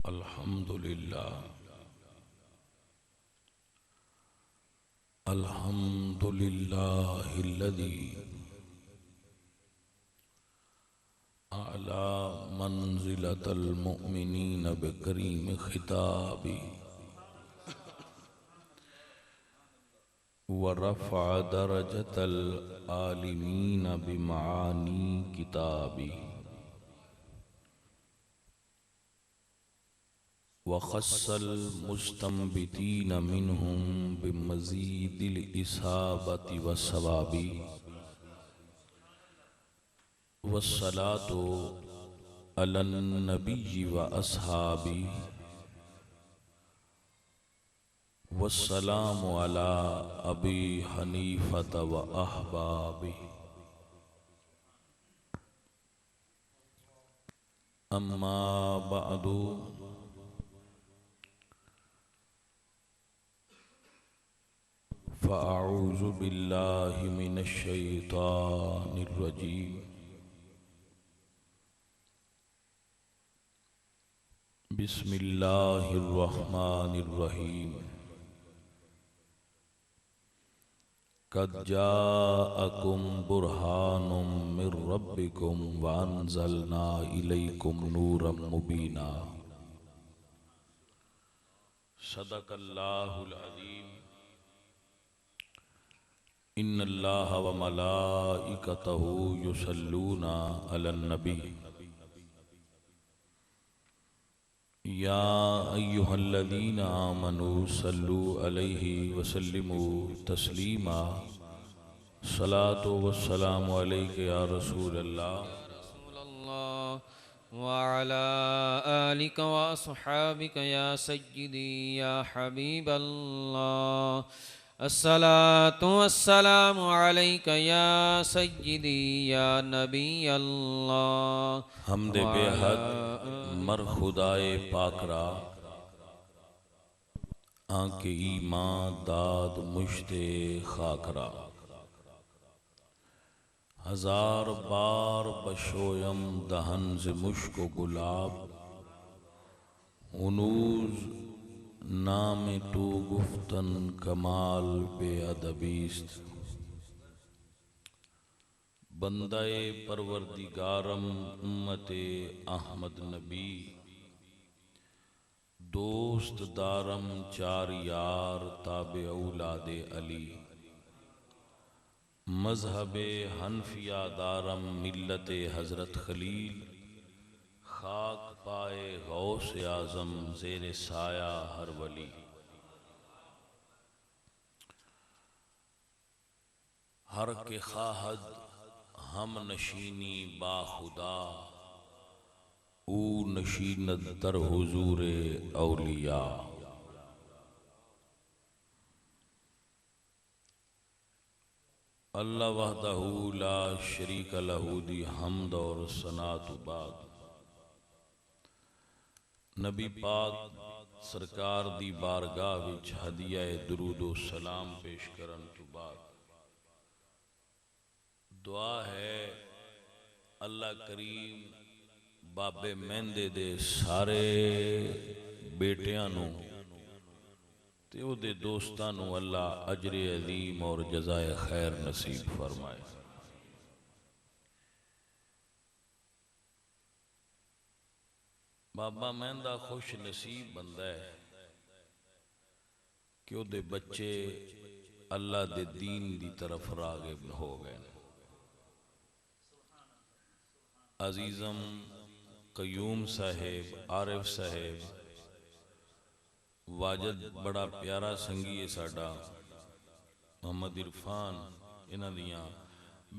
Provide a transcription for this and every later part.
अल्हम्दुलिल्लाह अल्हम्दुलिल्लाहिल्लज़ी अला मंज़िलतल मुअमिनीन बिकरीम खिताबी व रफ़अ दरजतल आलिमीन बिमानी किताबी व ख़स्सल मुस्तंबितीन मिनहुम बिमज़ीदिल इसाबति व सवाबी वस्सलातु अलन नबिय्यि व अस्हाबी वस्सलामु अला अबी हनीफत व अहबाबी अम्मा बअदु फ़अऊज़ु बिल्लाहि मिनश शैतानिर रजीम बिस्मिल्लाहिर रहमानिर रहीम क़द जाअकुम बुरहानुम मिर रब्बिकुम व अंज़लना इलैकुम नूरम मुबीना सदक़ल्लाहुल अज़ीम इन्नल्लाह व मलाइकतहु युसल्लूना अलन नबी या अय्युहल्लज़ीना आमनू सल्लु अलैहि व सल्लिमू तस्लीमा सलातो व सलामु अलैका या रसूल अल्लाह व अला आलिका व अस्हाबिका या सय्यिदी या हबीब अल्लाह अस्सलातु वस्सलामु अलैका या सय्यिदी या नबी अल्लाह हमदे बेहद मर खुदाए पाकरा आंके ईमान दाद मुश्ते खाकरा हजार बार बशोयम दहन से मुश्को गुलाब उनूज नाम तो गुफ्तन कमाल बेअदबीस्त बंदाए परवरदिगारम उम्मते अहमद नबी दोस्त दारम चार यार ताबे औलादे अली मजहबे हनफिया दारम मिल्लते हजरत खलील खाक पाए गौस आजम ज़ेरे साया हर वली हर के खाहद हम नशीनी बाखुदा ऊ नशीनत दर हुजूरे औलिया अल्लाह वहदहू ला शरीक लहू दी हम्द और सनातु बाद नबी पाक सरकार दी बारगाह विच हदिया दुरूदो सलाम पेश करन तो बाद दुआ है अल्लाह करीम बाबे मेहंदे दे सारे बेटियां नू ते उहदे दोस्तां नू अल्लाह अजरे अजीम और जज़ाए खैर नसीब फरमाए। बाबा मेहंदा खुश नसीब बंदा है कि उहदे बच्चे अल्लाह दे दीन दी तरफ राग़िब हो गए। अजीज़म कयूम साहेब आरिफ साहेब वाजद बड़ा प्यारा संगी है साडा मोहम्मद इरफान इन्हां दियां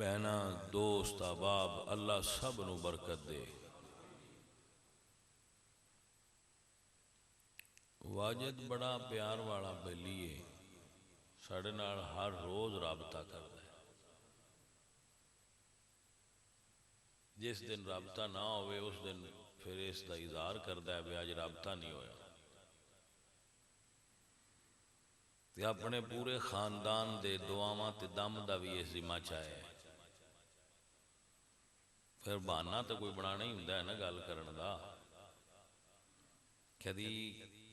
बहना दोस्त अहबाब अल्लाह सब नू बरकत दे। वाजद बड़ा प्यार वाला बैली है साढ़े नाल हर रोज राबता करता है। जिस दिन राबता ना होवे उस दिन फिर इसका इजहार करता है भी अज राबता नहीं होया ते अपने पूरे खानदान दे दुआवां ते दम दा भी इस जिम्मा चाहे फिर बहाना तो कोई बनाना ही हुंदा है ना गल करन दा। कदी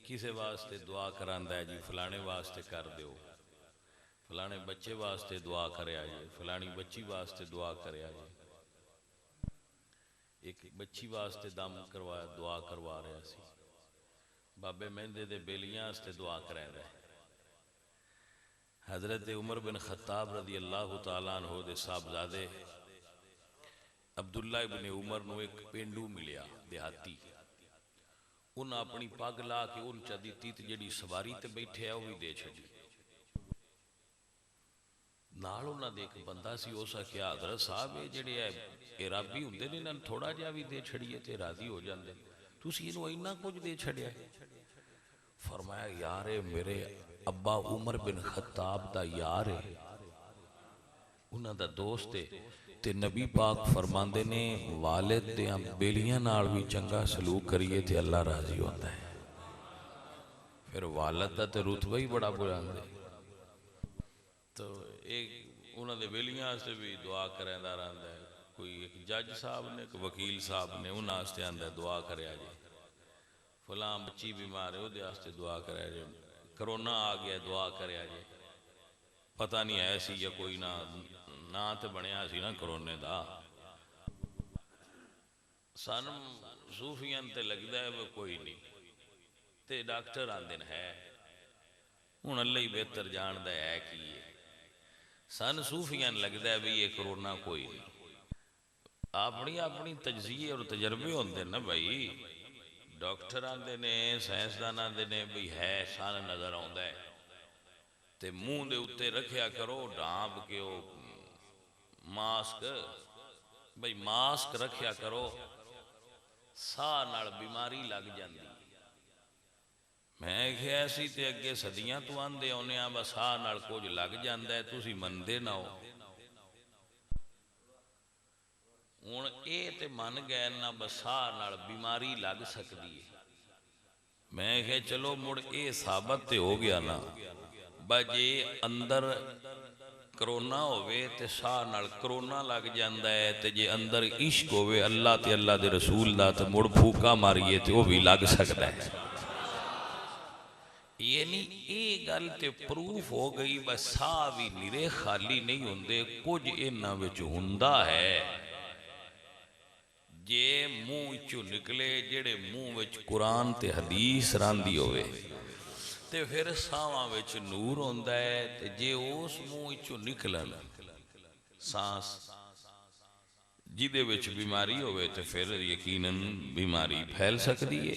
किसी वास्ते दुआ करांदा है जी फलाने वास्ते कर दो, फलाने बच्चे वास्ते दुआ करया जे, फलानी बच्ची वास्ते दुआ करया जे। एक बच्ची वास्ते दम करवाया, दुआ करवा रहा सी। बाबे मेहंदे दे बेलियां वास्ते दुआ करांदा है। हजरत उमर बिन खत्ताब रदी अल्लाह तआला अन्हु दे साहबजादे अब्दुल्ला इब्ने उमर नूं एक पेंडू मिलिया देहाती। उन्हें अपनी पग ला के उन चा दिती ते जिहड़ी सवारी ते बैठे है वह भी दे छड़ी। नाल उन्हां दे एक बंदा सी, उस आख्या हजरत साहब ये जिहड़े है ये राबी हुंदे ने, इन्हां नूं थोड़ा जिहा भी दे छड़िए ते राजी हो जांदे, तुसीं इहनूं इन्ना कुछ दे छड़िया। फरमाया यार ये मेरे अब्बा उमर बिन खत्ताब दा यार है, उन्हां दा दोस्त है। ते नबी पाक फरमांदे ने वालिद दियां बेलियां नाल भी चंगा सलूक करिए ते अल्लाह राजी होता है। फिर वालिद दा ते रुतबा ही बड़ा बुलंद है। तो एक उन्हां दे बेलियां वास्ते भी दुआ करदा रहिंदा है। कोई एक जज साहब ने, एक वकील साहब ने, उन्हां वास्ते आंदा दुआ करया जे, फलां बच्ची बीमार है उहदे वास्ते दुआ करया जे, करोना आ गया दुआ करया जे। पता नहीं है सी या कोई ना तो बनया सी ना करोने दा। सन सूफियां ते लगता है कोई नहीं, ते डॉक्टर आंदे है हुण अल्लाह ही बेहतर जानदा है कि सन सूफियां लगता है भी ये करोना कोई नहीं। अपनी अपनी तजजिए और तजर्बे होंदे ना भाई। डॉक्टर आंदे ने, साइंसदान आंदे ने भी है सन नजर आउंदा है ते मुंह दे उत्ते रखिया करो ढांप के ओ मास्क, भाई मास्क रखिया करो, साह नाल बीमारी लग जाती। मैं क्या सी ते अगे सदियां तो आंदे आने आ बस साह नाल कुछ लग जाता है, तुसी मनदे ना हो। हुण ये ते मन गए ना बस साह नाल बीमारी लग सकती है। मैं क्या चलो मुड़ ये साबित ते हो गया ना बजे अंदर करोना होवे ते साह नाल करोना लग जाता है, ते जे अंदर इश्क होवे अल्लाह ते अल्लाह दे रसूल दा ते मुड़ फूका मारिए ते वह भी लग सकता है। ये नहीं ये गल ते प्रूफ हो गई बस साह भी निरे खाली नहीं होंदे, कुछ इन्हां विच हुंदा है। जे मूँह चो निकले जेड़े मूँह विच कुरान ते हदीस रांदी होवे ते फिर सावां विच नूर होंदा है। ते जे उस मूँह चो निकलन सांस जिदे विच बीमारी होवे ते फिर यकीनन बीमारी फैल सकती है।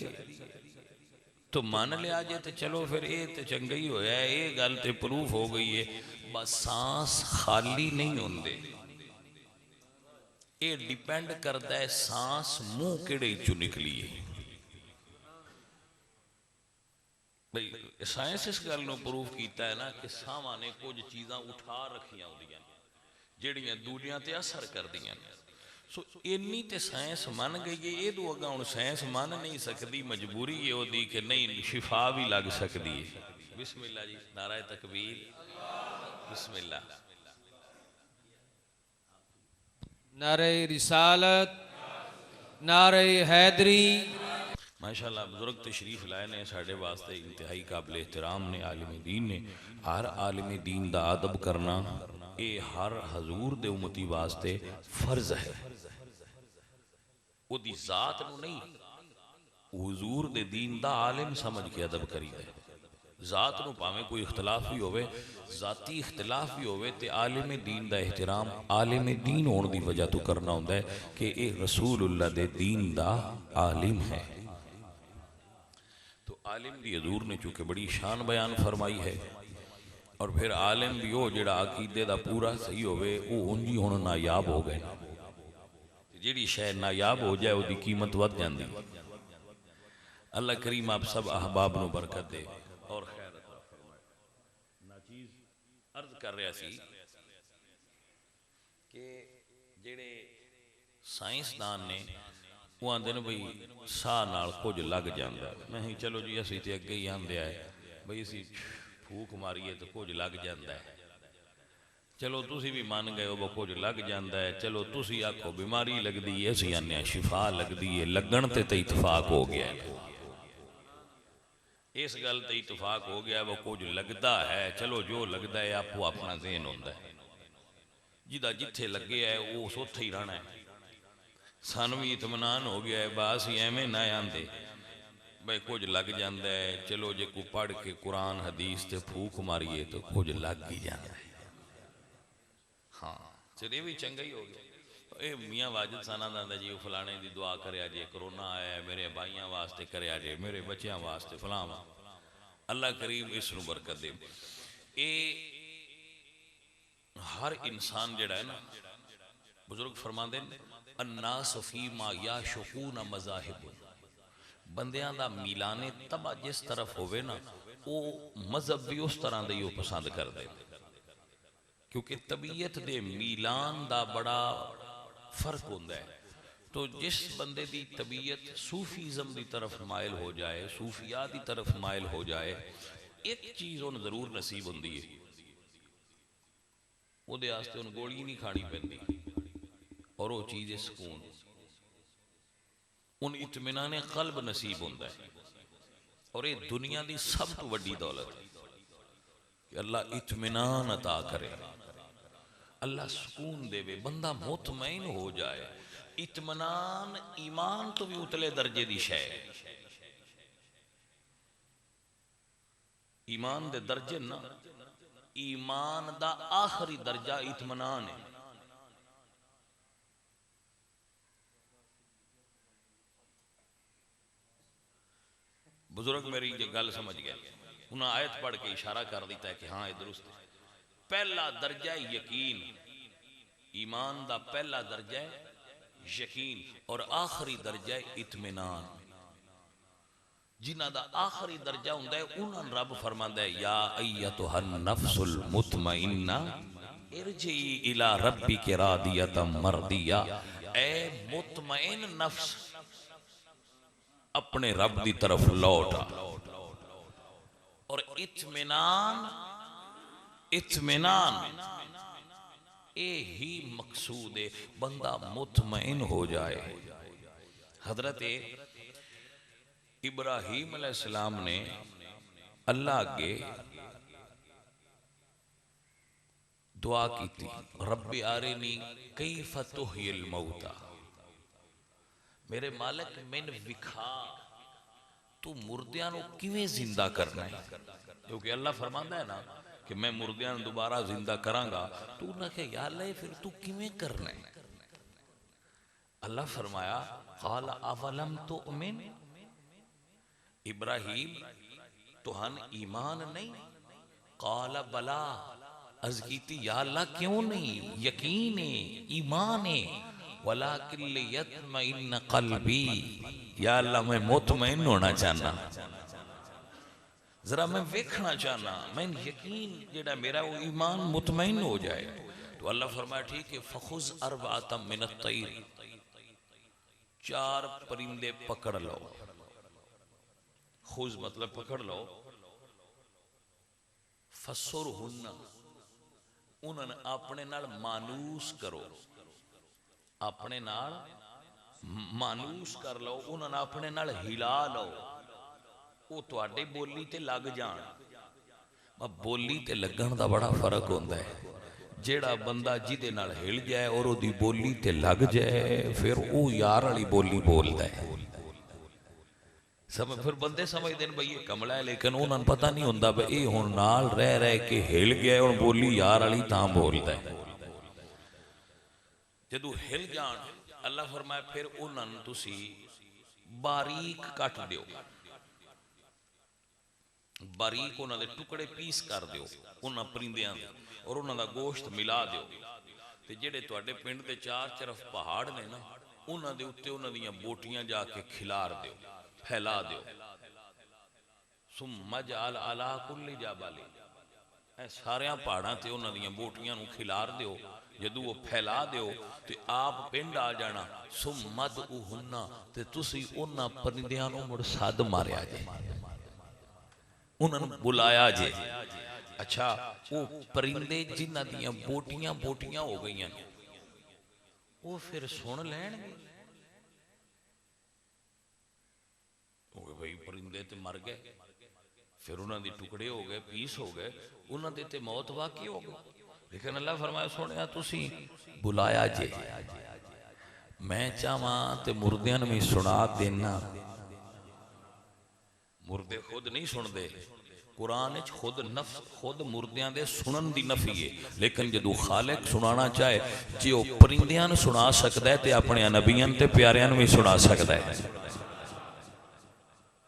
तो मान लिया जे ते चलो फिर ये तो चंगा ही होया, ये गल ते प्रूफ हो गई है। बस सांस खाली नहीं होंदे, ये डिपेंड करता है सांस मुंह केड़े चो निकली है। भाई साइंस इस गल नूं प्रूफ किया है ना कि सावां ने कुछ चीज़ां उठा रखियां होंदियां जिहड़ियां दूजियां ते असर करदियां। सो इन्नी ते साइंस मन गई है, ये तो अगा हुण साइंस मन नहीं सकती, मजबूरी है ओदी कि नहीं शिफा भी लग सकती है। बिस्मिल्लाह जी, नाराए तकबीर, बिस्मिल्लाह। नारे रिसालत, नारे हैदरी। माशाअल्लाह बुजुर्ग तशरीफ लाए ने साढ़े वास्ते इंतहाई काबिल एहतराम ने, आलिम दीन ने। हर आलिम दीन दा अदब करना ये हर हजूर दे उम्मती वास्ते फर्ज है। उदी जात नूं नहीं, हुजूर दे दीन दा आलिम समझ के अदब करीदा है। जात नूं भावें कोई इख्तलाफ भी होवे, जाती इख्तलाफ भी होवे, ते आलिम दीन दा एहतराम आलिम दीन होने की वजह तो करना होंदा है कि ये रसूलुल्लाह दे दीन दा आलिम है। तो आलिम दी हजूर ने चूँकि बड़ी शान बयान फरमाई है, और फिर आलिम भी हो जिहड़ा अकीदे दा पूरा सही होवे वो उंजी हुण नायाब हो गए। जिहड़ी शै नायाब हो जाए उसकी कीमत वध जाती। अल्लाह करीम आप सब अहबाब नूं बरकत दे और खैर नाचीज़ अर्ज कर रहा सी कि जिहड़े साइंसदान ने वो आंदे ने बई साह नाल कुछ लग जाता। नहीं चलो जी असीं ते अगे ही आंदे आए बई असीं फूक मारीए तो कुछ लग जाता है। चलो तुसी भी मान गए हो कुछ लग जाता है, चलो तुसी आखो बीमारी लगती है, असीं आने शिफा लगती है। लगन ते इतफाक हो गया है। इस गल ते इतफाक हो गया वो कुछ लगता है, चलो जो लगता है आपको अपना ज़हन होता है, जिदा जिथे लगे है वो उत्थे ही रहना है। सानू भी इतमान हो गया है, बस एवें ना आंदे भाई कुछ लग जाता है, चलो जे को पढ़ के कुरान हदीस से फूक मारिए तो कुछ लग ही जाता है। हाँ चलिए भी चंगा ही हो गया। ये मियाँ वाजिद साना दादा जी फलाने की दुआ करे जे, करोना आया है मेरे भाइयों वास्ते करे जे, मेरे बच्चों वास्ते फलावा, अल्लाह करीम इस नूं बरकत दे। ये हर इंसान जड़ा है ना, बुजुर्ग फरमाते हैं अन्नास फीमा या शुकून मज़ाहिब, बंदियां दा मिलाने तबा जिस तरफ होवे ना वो मजहब भी उस तरह दे ही पसंद कर दे, क्योंकि तबीयत दे मिलान दा बड़ा फर्क होता है। तो जिस बंदे दी तबीयत सूफीज़म की तरफ मायल हो जाए, सूफिया की तरफ मायल हो जाए, एक चीज़ उन्हें जरूर नसीब होती है, ਉਹਦੇ वास्ते उन्हें गोली नहीं खानी पैंदी, और वो चीज़ है सुकून, उन इत्मीनान कल्ब नसीब होता है। और ये दुनिया की सब तो वड्डी दौलत है कि अल्लाह इत्मीनान अता करे, अल्लाह सुकून देवे, बंदा मुतमईन हो जाए। इत्मीनान ईमान तो भी उतले दर्जे की शै है। ईमान दे दर्जे ना, ईमान दा आखिरी दर्जा इत्मीनान है। बुजुर्ग मेरी जो गल समझ गए, उन्हें आयत पढ़ के इशारा कर दिता है कि हाँ ये दुरुस्त है। पहला दर्जा है यकीन, ईमान दा पहला दर्जा है यकीन, और आखिरी दर्जा है इत्मीनान। जिन्हां दा आखिरी दर्जा हुंदा है उन्हां रब फरमांदा है या अय्यतुहन नफ्सुल मुतमइन्ना इरजी इला रब्बिके रादियतम मर्दिया, ए मुतमइन नफ्स अपने रब की तरफ लौट आ। और इत्मीनान, इत्मीनान ये ही मकसूद है, बंदा मुतमईन हो जाए। हजरत इब्राहीम अलैहिस्सलाम ने अल्लाह अगे दुआ की थी, रब्बी आरिनी कैफ तुह्यिल मौता, मेरे मालिक मैन विखा तू मुर्दियां नूं किवें जिंदा करना है। क्योंकि अल्लाह फरमांदा है ना कि मैं मुर्दियां नूं दोबारा जिंदा करांगा, तो उन्हें कहा या अल्लाह फिर तू किवें करना है। अल्लाह फरमाया क़ाल अवलम तुअमिन, इब्राहीम तुहान ईमान नहीं, क़ाल बला, अर्ज़ कीती या अल्लाह क्यों नहीं, यकीन है ईमान है, वलाकिन लियत्मइन्न क़ल्बी, या अल्लाह मैं मुतमईन होना चाहना, जरा मैं देखना चाहना, मैं यकीन जेड़ा मेरा वो ईमान मुतमईन हो जाए। तो अल्लाह फरमाया ठीक है, फखुज़ अर्बअतम मिनत तैर, 4 परिंदे पकड़ लो। खुज मतलब पकड़ लो, फसुरहुन्ना उन्होंने अपने नाल मानूस करो, अपने नाल मानूस कर लो, उन्होंने अपने नाल हिला लो, वो तुहाडे बोली ते लग जान। बोली ते लगन दा बड़ा फर्क होता है। जेड़ा बंदा जिदे नाल हिल जाए और ओदी बोली ते लग जाए, फिर वो यार वाली बोली बोलता है। समझ, फिर बंदे समझते हैं भाई ये कमला है, लेकिन उन्होंने पता नहीं होता भाई ये हुण नाल रह रह के हिल गया और बोली यार वाली तां बोलता है। जदों हिल जान, अल्लाह फरमाया फिर उन्होंने तुसी बारीक कट दियो, बारीक उन्होंने टुकड़े पीस कर दियो उन्होंने परिंदियां दे, और उन्होंने गोश्त मिला दियो। ते जेड़े तुहाडे पिंड दे 4 तरफ पहाड़ ने ना, उन्होंने दे उत्ते उन्हां दीयां बोटियां जाके खिलार दियो, फैला दियो। सुम्मा जअल अला कुल्ली जाबली, सारिया पहाड़ों से उन्हां दीयां बोटियां नूं खिलार दियो, जदों वो फैला दियो तो आप पिंड आ जाना। सुम्मद उहुन्ना, ते तुसी उन्हां परिंदियां नूं मुड़ सद मारिया जे, उन्होंने बुलाया जे। अच्छा, वो परिंदे जिन्हां दीयां बोटियां बोटियां हो गई, वो फिर सुन लैणगे भाई परिंदे तो मर गए, फिर उन्होंने टुकड़े हो गए, पीस हो गए, उन्होंने ते मौत वाकई हो गई। लेकिन अल्लाह फरमाया सोने तुसी बुलाया जे, मैं चाहवा तो मुर्दियां नूं भी सुना देना। मुर्दे खुद नहीं सुनते, कुरान खुद नफ्स खुद मुर्दियां दे सुनन दी नफी है। लेकिन जदों खालिक सुनाना चाहे, जे वह परिंदियां नूं सुना सकता है तो अपने नबियां ते प्यारियां नूं भी सुना सकता है।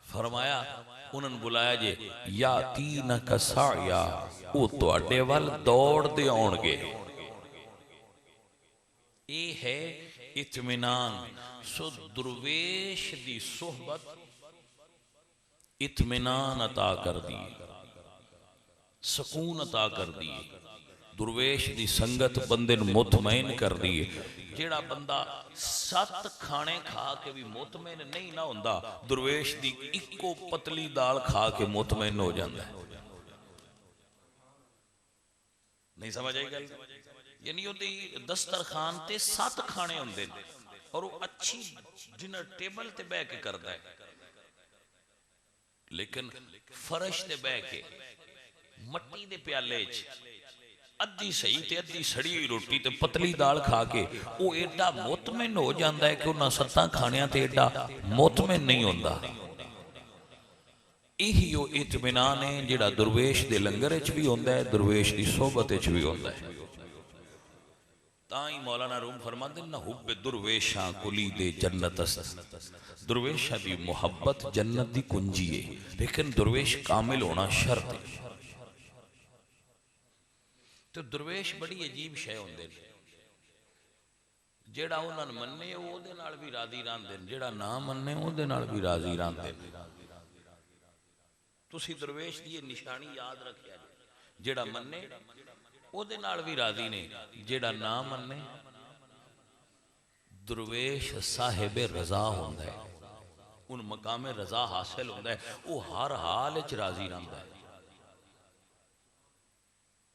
फरमाया उन्होंने बुलाया जे या तीन कसाया, वो तुहाडे वल दौड़दे आउणगे। ये है इत्मीनान। सो दुर्वेश दी सोहबत इत्मीनान अता कर दी, सकून अता कर दी। दुर्वेश दी संगत बंदे नूं मुतमईन कर दी। जेड़ा बंदा 7 खाने खा के भी मुतमईन नहीं ना होंदा, दुर्वेश दी इक्को पतली दाल खा के मुतमईन हो जाता है। नहीं समझ आई गल? यानी उहदी दस्तरखान ते 7 खाने होंदे ने और वो अच्छी डिनर टेबल ते बैठ के करता है। लेकिन फर्श ते बह के मट्टी दे प्याले च अद्धी सही ते अद्धी सड़ी हुई रोटी ते पतली दाल खा के वो एडा मुतमईन हो जाता है कि उन्हां 7 खाणियां ते एडा मुतमईन नहीं होंदा। यही वो इत्मीनान है जिहड़ा दुर्वेश दे लंगर च भी होंदा है, दुर्वेश दी सोहबत च भी होंदा है। ताई मौलाना रूम फरमाते ना हुब्बे दुर्वेशा कुली दे जन्नत। दुर्वेशा दी मुहब्बत जन्नत दी कुंजी है, लेकिन दुर्वेश कामिल होना शर्त है। तो दुर्वेश बड़ी अजीब शय होंदे ने, जेड़ा उन्होंने मन्ने उहदे नाल भी राजी रहंदे ने, जेड़ा ना मन्ने उहदे नाल भी राजी रहंदे ने। तुसी दुर्वेश दी निशानी याद रखिया, जेड़ा मन्ने उहदे नाल भी राजी ने, जेड़ा ना मन्ने। दुर्वेश साहिब रजा होंदा है, उन मकामे रजा हासिल होंदा है, वो हर हाल च राजी रहंदा है।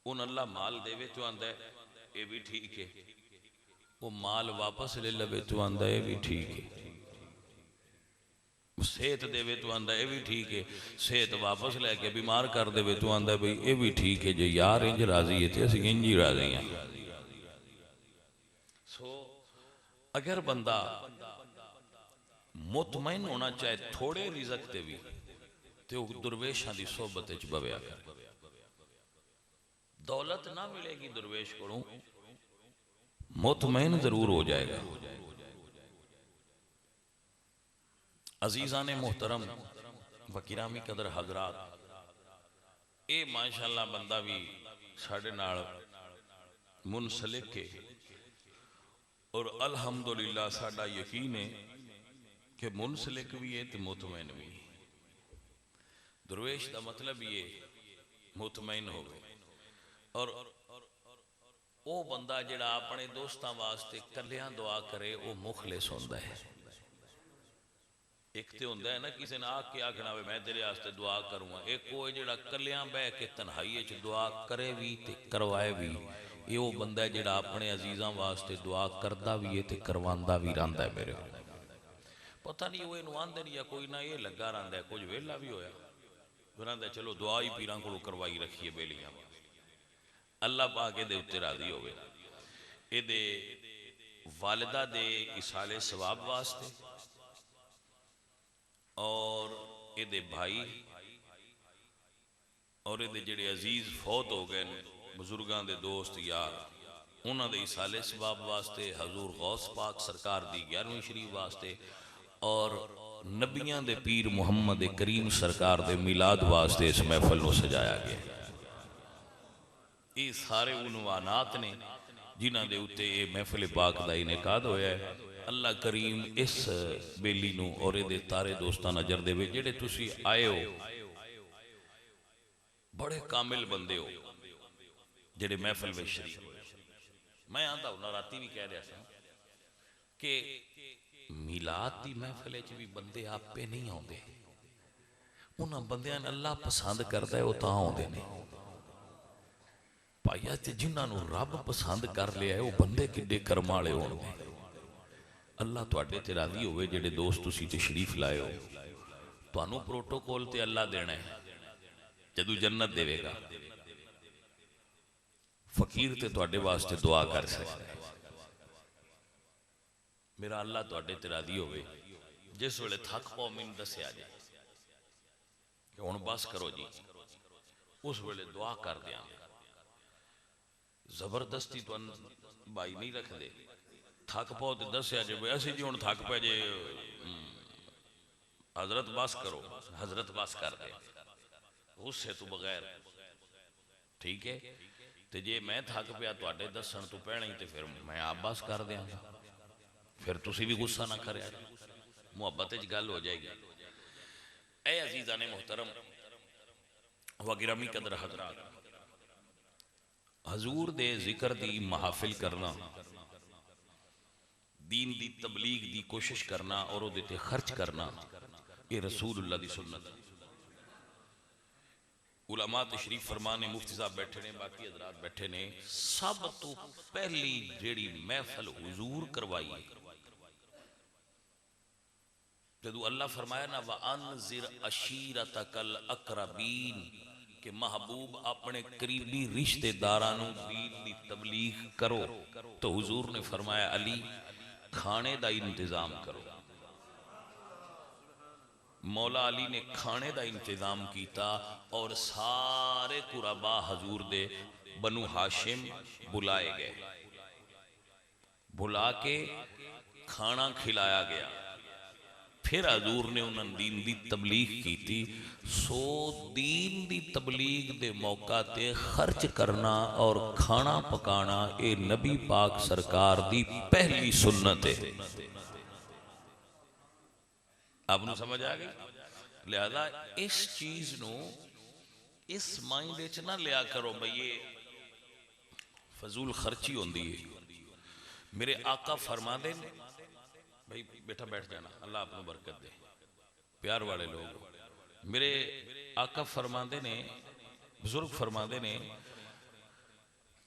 उन अल्लाह माल देवे तो आंदा है ये भी ठीक है, वो माल वापस ले लवे तो आंदा है ये भी ठीक है। सेहत देवे तो आंदा ये भी ठीक है, सेहत वापस लैके बीमार कर देवे तो आंदा भाई ये भी ठीक है। जे यार इंज राजी है तो असीं इंज ही राजी हैं। सो अगर बंदा मुतमईन होना चाहे थोड़े रिज़क ते भी, तो दुर्वेशां दी सोहबत च बवया करे। दौलत ना मिलेगी दुर्वेश को, मुतमईन जरूर हो जाएगा। अजीज़ा ने मोहतरम वकीरामी कदर हजरात, ये माशाअल्लाह बंदा भी साढ़े नाल मुनसलिक है और अल्हम्दुलिल्लाह साडा यकीन है कि मुनसलिक भी है तो मुतमईन भी। दुर्वेश का मतलब ये मुतमईन हो गए। और वो बंदा जिहड़ा अपने दोस्तों वास्ते कलियां दुआ करे वो मुखलिस होंदा है। एक तो होंदा है ना किसी ने आके आखना वे मैं तेरे वास्ते दुआ करूँगा, एक वो जिहड़ा कलियां बह के तन्हाई च दुआ करे भी ते करवाए भी। ये वो बंदा है जिहड़ा अपने अजीज़ां वास्ते दुआ करदा भी है ते करवांदा भी रहिंदा है। मेरे पता नहीं वो इनू आंदे या कोई ना ये लगा रहिंदा है, कुछ वेला भी होया रहिंदा चलो दुआ ही पीरां कोलों करवाई रखिए बेलियां। अल्लाह पाक दे उत्ते राजी होवे, इहदे वालिदा दे इसाले सवाब वास्ते और इहदे भाई और इहदे जिहड़े अजीज फौत हो गए बुजुर्गां दे दोस्त यार, उन्हां दे इसाले सवाब वास्ते, हजूर गौस पाक सरकार दी 11वीं शरीफ वास्ते और नबियां दे पीर मुहम्मद करीम सरकार दे मिलाद वास्ते इस महफल को सजाया गया। ये सारे उनवानात ने जिन्हां दे उत्ते ये महफिल पाक दा इनेकाद होया है। अल्लाह करीम इस बेली नूं और इहदे तारे दोस्तां नजर देवे। जेड़े तुसी आए हो बड़े कामिल बंदे हो जेड़े महफिल में शरीक होए। मैं आंदा हूं राती भी कह रहा था कि मिलाद दी महफिल च भी बंदे आपे नहीं आउंदे, उन्हां बंदियां ने अल्लाह पसंद करदा है वो तां आउंदे ने। भाईया जिन्होंने रब पसंद कर लिया है वो बंदे किड्डे कर्म वाले होंगे। अल्लाह तुहाडे ते राजी होवे। जेडे दोस्त तुसी ते शरीफ लाए हो, तुहानू प्रोटोकॉल ते अल्लाह देना है। जदू जन्नत देवेगा। फकीर ते तुहाडे वास्ते दुआ कर सकता है, मेरा अल्लाह तुहाडे ते राजी होवे। जिस वेले थक पाओ मैनूं दस्सिया जाए कि हुण बस करो जी, उस वेले दुआ कर देंगे। जबरदस्ती तुहानूं भाई नहीं रखते। थक पाओ तो दस्सिया जे वैसे जी हुण थक पे जे हजरत बस करो, हजरत बस कर दे गुस्से तो बगैर, ठीक है। तो जे मैं थक पिया तुहाडे दस्सण तो पहले ही, तो फिर मैं आप बस कर देंगा, फिर तुसी भी गुस्सा ना करिया, मुहब्बत च गल हो जाएगी। ए अजीज़ा ने मोहतरम व गिरामी कदर हजरात, हजूर दे जिक्र दी महफिल करना, दीन दी तबलीग दी कोशिश करना और उहदे ते खर्च करना, ये रसूलुल्लाह दी सुन्नत। उलमा तशरीफ फरमाने, मुफ्ती साहब बैठे ने, बाकी हजरात बैठे ने। सब तो पहली जेड़ी महफिल हुजूर करवाई है, जदू अल्लाह फरमाया ना व अनज़िर अशीरतकल अक़रबीन, कि महबूब अपने करीबी रिश्तेदारां नूं दीन दी तबलीग करो, तो हुजूर ने फरमाया अली खाने का इंतजाम करो। मौला अली ने खाने का इंतजाम किया और सारे कुराबा हजूर दे बनु हाशिम बुलाए गए, बुला के खाना खिलाया गया। फिर हजूर ने उन्होंने दीन दी तबलीग की थी। सो दीन दी तबलीग दे मौका ते खर्च करना और खाना पकाना, ये नबी पाक सरकार दी पहली सुन्नत है। आपको समझ आ गई? लिहाजा इस चीज नू इस माइंड च ना लिया करो भाई ये फजूल खर्ची होंदी है। मेरे आका फरमाते ने, भाई बेटा बैठ जाना, अल्लाह आपको बरकत दे, प्यार वाले लोग। मेरे आका फरमाते ने, बुजुर्ग फरमाते ने,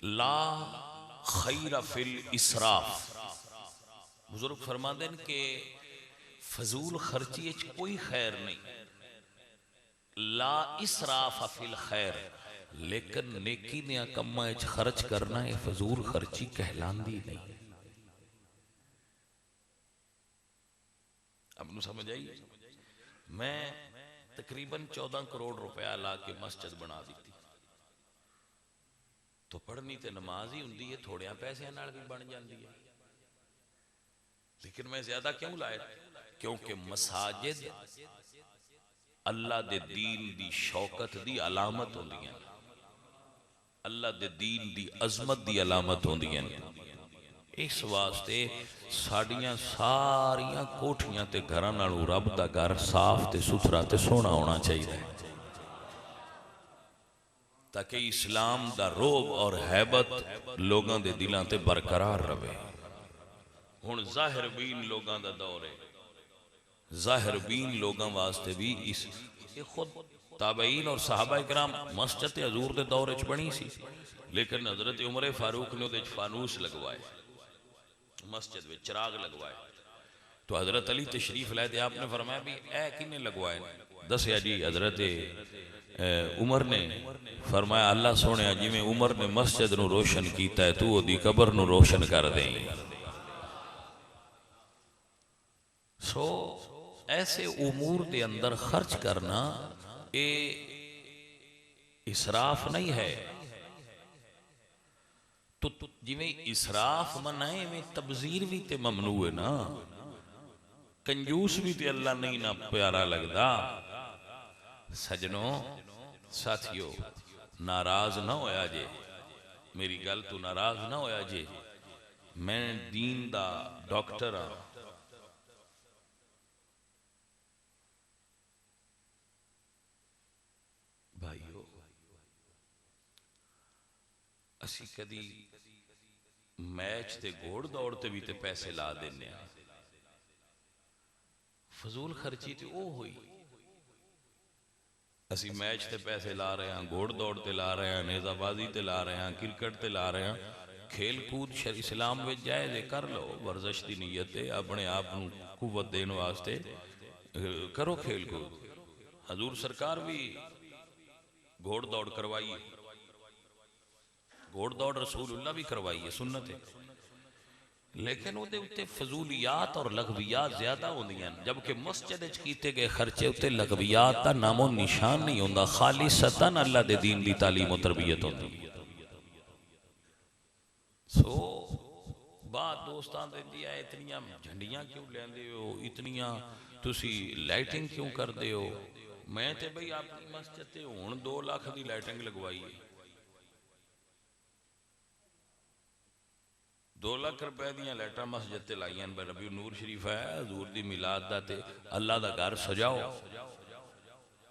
ला खैर फिल इसराफ। बुजुर्ग फरमाते हैं कि फजूल खर्ची कोई खैर नहीं, ला इसराफ फिल खैर, लेकिन नेकी दियां कम्मां च खर्च करना ये फजूल खर्ची कहलांदी नहीं। अब नू समझ आई? मैं तकरीबन 14 करोड़ रुपया ला के मस्जिद बना दी, तो पढ़नी तो नमाज ही हुंदी है, थोड़िया पैसों नाल भी बन जाती है। लेकिन मैं ज्यादा क्यों लाया? क्योंकि मसाजिद अल्लाह दे दीन दी शौकत दी अलामत होंदियां, अल्लाह दे दीन दी अजमत दी अलामत होंदियां। इस वास्ते साड़ियां सारियां कोठियां ते घरां नालों रब दा घर साफ ते सुथरा ते सोहना होना चाहिए, ताकि इस्लाम दा रोब और हैबत लोगों दे दिलां ते बरकरार रहे। हुण जाहिर बीन लोगों दा दौर है, जाहिर बीन लोगों वास्ते भी इस ये खुद ताबईन और सहाबा इकराम मस्जिद हजूर के दौर च बनी सी, लेकिन हजरत उमर फारूक ने उहदे फानूस लगवाए, मस्जिद में चिराग लगवाए। तो हजरत अली तशरीफ लाए थे, आपने फरमाया भी ए किने लगवाए? दसिया जी हजरत उमर ने। फरमाया अल्लाह सोने जिमें उमर ने मस्जिद नू रोशन किया है, तू ओदी कबर नू रोशन कर दें। सो ऐसे उमूर के अंदर खर्च करना ये इसराफ नहीं है। तो जिमें इसराफ मना है, में तबजीर भी ते ममनू है ना, कंजूस भी ते अल्लाह नहीं ना प्यारा लगता। सजनों साथियों, नाराज ना होया जे, मेरी गल तू नाराज ना होया जे। मैं दीन दा डॉक्टर हाँ, भाईओ असी कदी मैच ते घोड़ दौड़ ते भी ते पैसे ला देने, फजूल खर्ची ते ओ हुई। असी मैच ते पैसे ला रहे हैं, घोड़ दौड़ ते ला रहे हैं, नेजाबाजी ते ला रहे हैं, क्रिकेट ते ला रहे हैं। खेल कूद इस्लाम में जायज़ है, कर लो, वर्जिश की नीयत है, अपने आप को कुव्वत देने वास्ते करो खेल कूद। हजूर सरकार भी घोड़ दौड़ करवाई है, घोड़ दौड़ रसूलुल्लाह भी करवाई है, सुन्नत है, लेकिन वो उत्ते फजूलियात और लघवियात ज्यादा होंदियां, जबकि मस्जिद च कीते गए खर्चे उत्ते लघवियात का नामो निशान नहीं होंदा, खालिसतन अल्लाह दे दीन दी तालीम और तरबियत होंदी। सो बात दोस्तां दी है, इतनियां झंडियां क्यों लेंदे हो, इतनियां तुसी लाइटिंग क्यों करदे हो? मैं ते बई अपनी मस्जिद ते हुण 2 लाख दी लाइटिंग लगवाई है, 2 लाख रुपए दियां लाइटां मस्जिद ते लाइयां, रबी नूर शरीफ है हजूर दी मिलाद दा, ते अल्लाह दा घर सजाओ,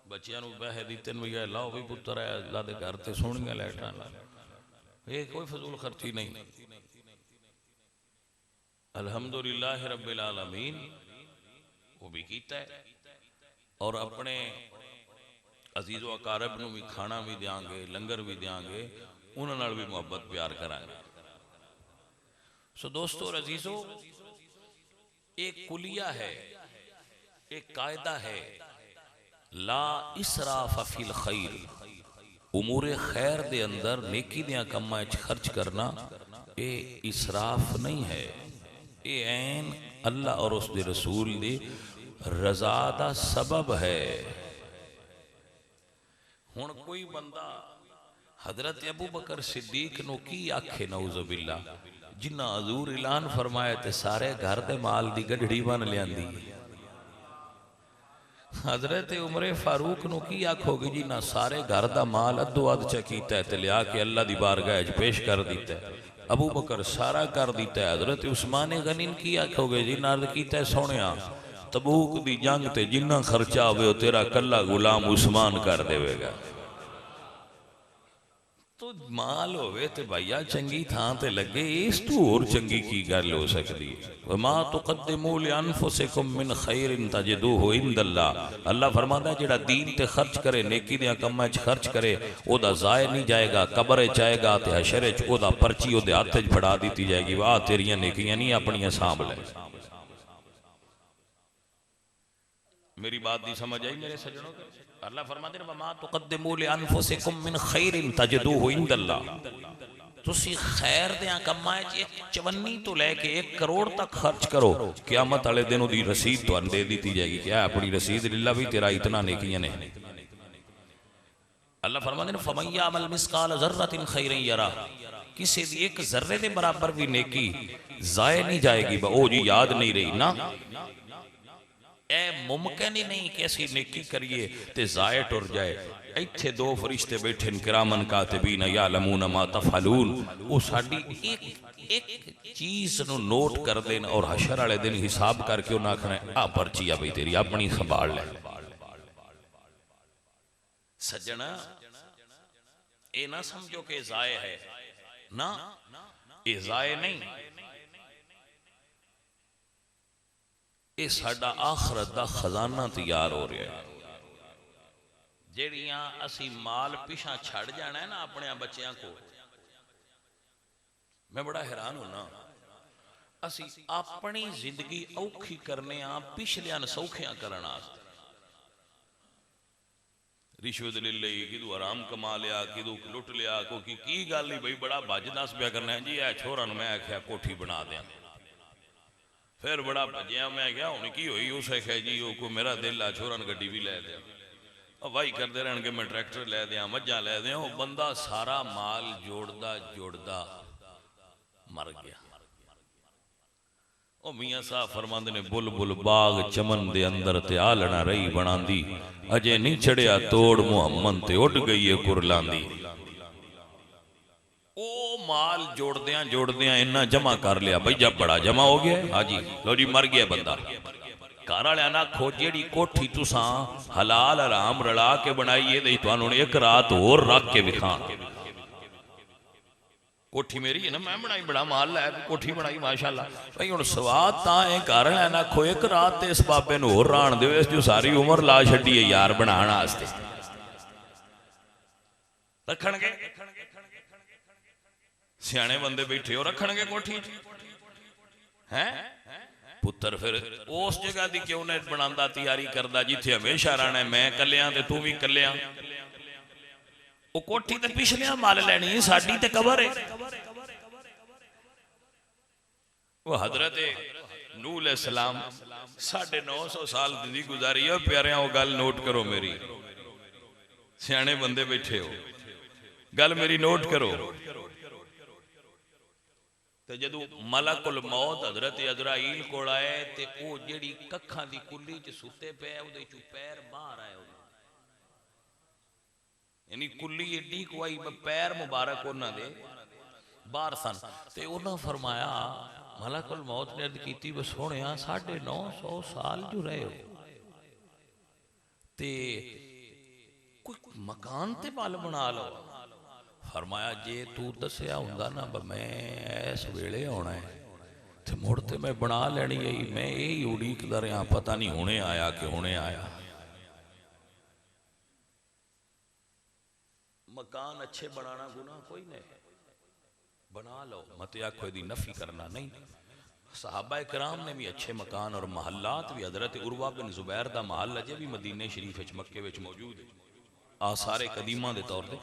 बच्चियां नूं पैसे दित्ते न, भैया लाओ भी पुत्तर है अल्लाह दे घर ते सोहणियां लाइटां, ये कोई फजूल खर्ची नहीं। अल्हम्दुलिल्लाह रब्बिल आलमीन वो भी कीता है, और अपने अजीज़ो अकारब नूं भी खाना भी देंगे, लंगर भी देंगे, उन्हां नाल भी मुहब्बत प्यार करांगे। सो दोस्तों और अजीजों, एक कुलिया है, एक कायदा है, ला इसराफ फिल खैर, उमूरे खैर दे अंदर नेकी दियां कम्मां च खर्च करना ये इसराफ नहीं है, ये ऐन अल्लाह और उसके रसूल दी रजा दा सबब है। हुण कोई बंदा हजरत अबू बकर सिद्दीक नूं की आखे, नऊज़ुबिल्ला, जिन्ना हजूर ऐलान फरमाया ते सारे घर दे माल दी गढ़ड़ी बन लियांदी। हजरत उमरे फारूक नूं की आखोगे, जिन्ना सारे घर दा माल अद्धो अध च कीता है ते लिया के अल्लाह दी बारगाह च पेश कर दिता है, अबू बकर सारा कर दिता है। हजरत उस्मान गनी की आखोगे, जिन्ना अर्ज कीता है, सोहणिया तबूक दी जंग ते जिन्ना खर्चा होवे तेरा कल्ला गुलाम उस्मान कर देवेगा। तो माल होवे ते भैया चंगी थां ते लगे, इस तू होर चंगी की गल हो सकती है? वमा तुक़द्दिमू लिअन्फुसिकुम मिन खैरिन तजिदूहु इंदल्लाह, अल्लाह फरमाता है जेड़ा दीन ते खर्च करे, नेकी दियां कम्मां च खर्च करे, ओदा ज़ाया नहीं जाएगा, कब्र च आएगा ते हशर च ओदा पर्ची ओदे हत्थ च फड़ा दी जाएगी, वाह तेरियां नेकियां नहीं अपनियां सांभ ले। मेरी बात दी समझ आई मेरे सज्जनों? अल्लाह फरमाते हैं वमा तुक़द्दिमू लिअन्फुसिकुम मिन खैरिन तजिदूहु इंदल्लाह, तुसी खैर दियां कम्मां च एक चवन्नी तो लेके 1 करोड़ तक खर्च करो, क़यामत वाले दिन उहदी रसीद तुहानू दे दी जाएगी। क्या अपनी रसीद लिल्ला भी तेरा इतना नेकियां ने। अल्लाह फरमाते हैं फमन यअमल मिस्काल ज़र्रतिन खैरन यरा, किसी दी 1 ज़र्रे दे बराबर भी नेकी ज़ाया नहीं जाएगी, ओ जी याद नहीं रही ना, ए मुमकिन ही नहीं कि ऐसी नेकी करिए ते ज़ाया टुर जाए। इत्थे 2 फरिश्ते बैठे किरामन कातिबीन यालमून मा तफअलून, वो साडी एक चीज नूं नोट कर देन और हशर वाले दिन हिसाब करके उन्हें आखना आ पर्ची आ बई तेरी अपनी संभाल ले। सज्जना ये ना समझो कि ज़ाया है ना, ये ज़ाया नहीं, ये साडा आखरत दा खजाना तैयार हो रहा है। जेड़ियां असी माल पिछा छड़ जाना है ना अपने बच्चों को, मैं बड़ा हैरान होना, असी अपनी जिंदगी औखी करने पिछलियां सौखियां करना, रिश्वत ले ली, किदू आराम कमा लिया, किदू लुट लिया, कोई की गल नहीं, बई बड़ा भज दस पिया करना है जी, ए छोरा मैं आख्या कोठी बना दें, फिर बड़ा भजया, मैं क्या हूँ की हुई, उस आख्या जी को मेरा दिल आ छोरा गड्डी भी लै दिया, वाही करते रहने मैं ट्रैक्टर लै दिया, मझां लै दिया, वो बंदा सारा माल जोड़दा जोड़दा मर गया। ओ मियां साहब फरमांदे ने बुलबुल बाग चमन दे अंदर ते आलना रही बनांदी, अजे नहीं चढ़िया तोड़ मुहम्मद ते उड़ गई है कुरलांदी। ओ माल जोड़दियां जोड़दियां इन्ना जमा कर लिया, भाई जब बड़ा जमा हो गया, हाँ जी लो जी मर गया बंदा। घर वाले ना खो जेड़ी कोठी तुसां हलाल हराम रला के बनाई है, तुहानू 1 रात होर रख के विखा, कोठी मेरी है ना, मैं बनाई, बड़ा माल लै कोठी बनाई माशाअल्लाह, भाई हुण स्वाद तां है घर वाले ना खो 1 रात ते इस बाबे नूं होर राण दे, इस जो सारी उम्र ला छड्डी है यार बनाण वास्ते। रखणगे सियाने बंदे बैठे हो, रखणगे कोठी हैं पुत्र, फिर उस जगह की क्यों नहीं बनाता तैयारी करता जिथे हमेशा रहना, मैं कलिया ते तू भी कलिया, वो कोठी ते पिछलियां मल लैनी, साडी ते कबर है। वो हजरत नूह अलैहिस्सलाम 950 साल जिंदगी गुजारी है। प्यारे वो गल नोट करो, मेरी सियाने बंदे बैठे हो, गल मेरी नोट करो। ते जदों मलकुल मौत हजरत अजराइल कोल आए ते वो जेड़ी कखां दी कुल्ली च सुते पे उहदे चों पैर बाहर आए, यानी कुल्ली एडी कोई पैर मुबारक उन्हां दे बाहर सन। ते उन्हां फरमाया, मलकुल मौत ने अर्ज की, बस सोहणिया 950 साल जो रहे हो ते कोई मकान ते पल बना लो। फरमाया जे तू दसिया हुंदा ना मैं इस वेले आना है ते मुड़ ते मैं बना लेनी है। मैं यही उड़ीकदा रहा, पता नहीं हुणे आया कि हुणे आया। मकान अच्छे बनाना गुनाह कोई नहीं, बना लो, मत आखो दी नफी करना नहीं। सहाबा कराम ने भी अच्छे मकान और महल्लात भी, हजरत उर्वा बिन जुबैर दा महल अजे भी मदीने शरीफ विच मक्के विच मौजूद है, आ सारे कदीमां दे तौर ते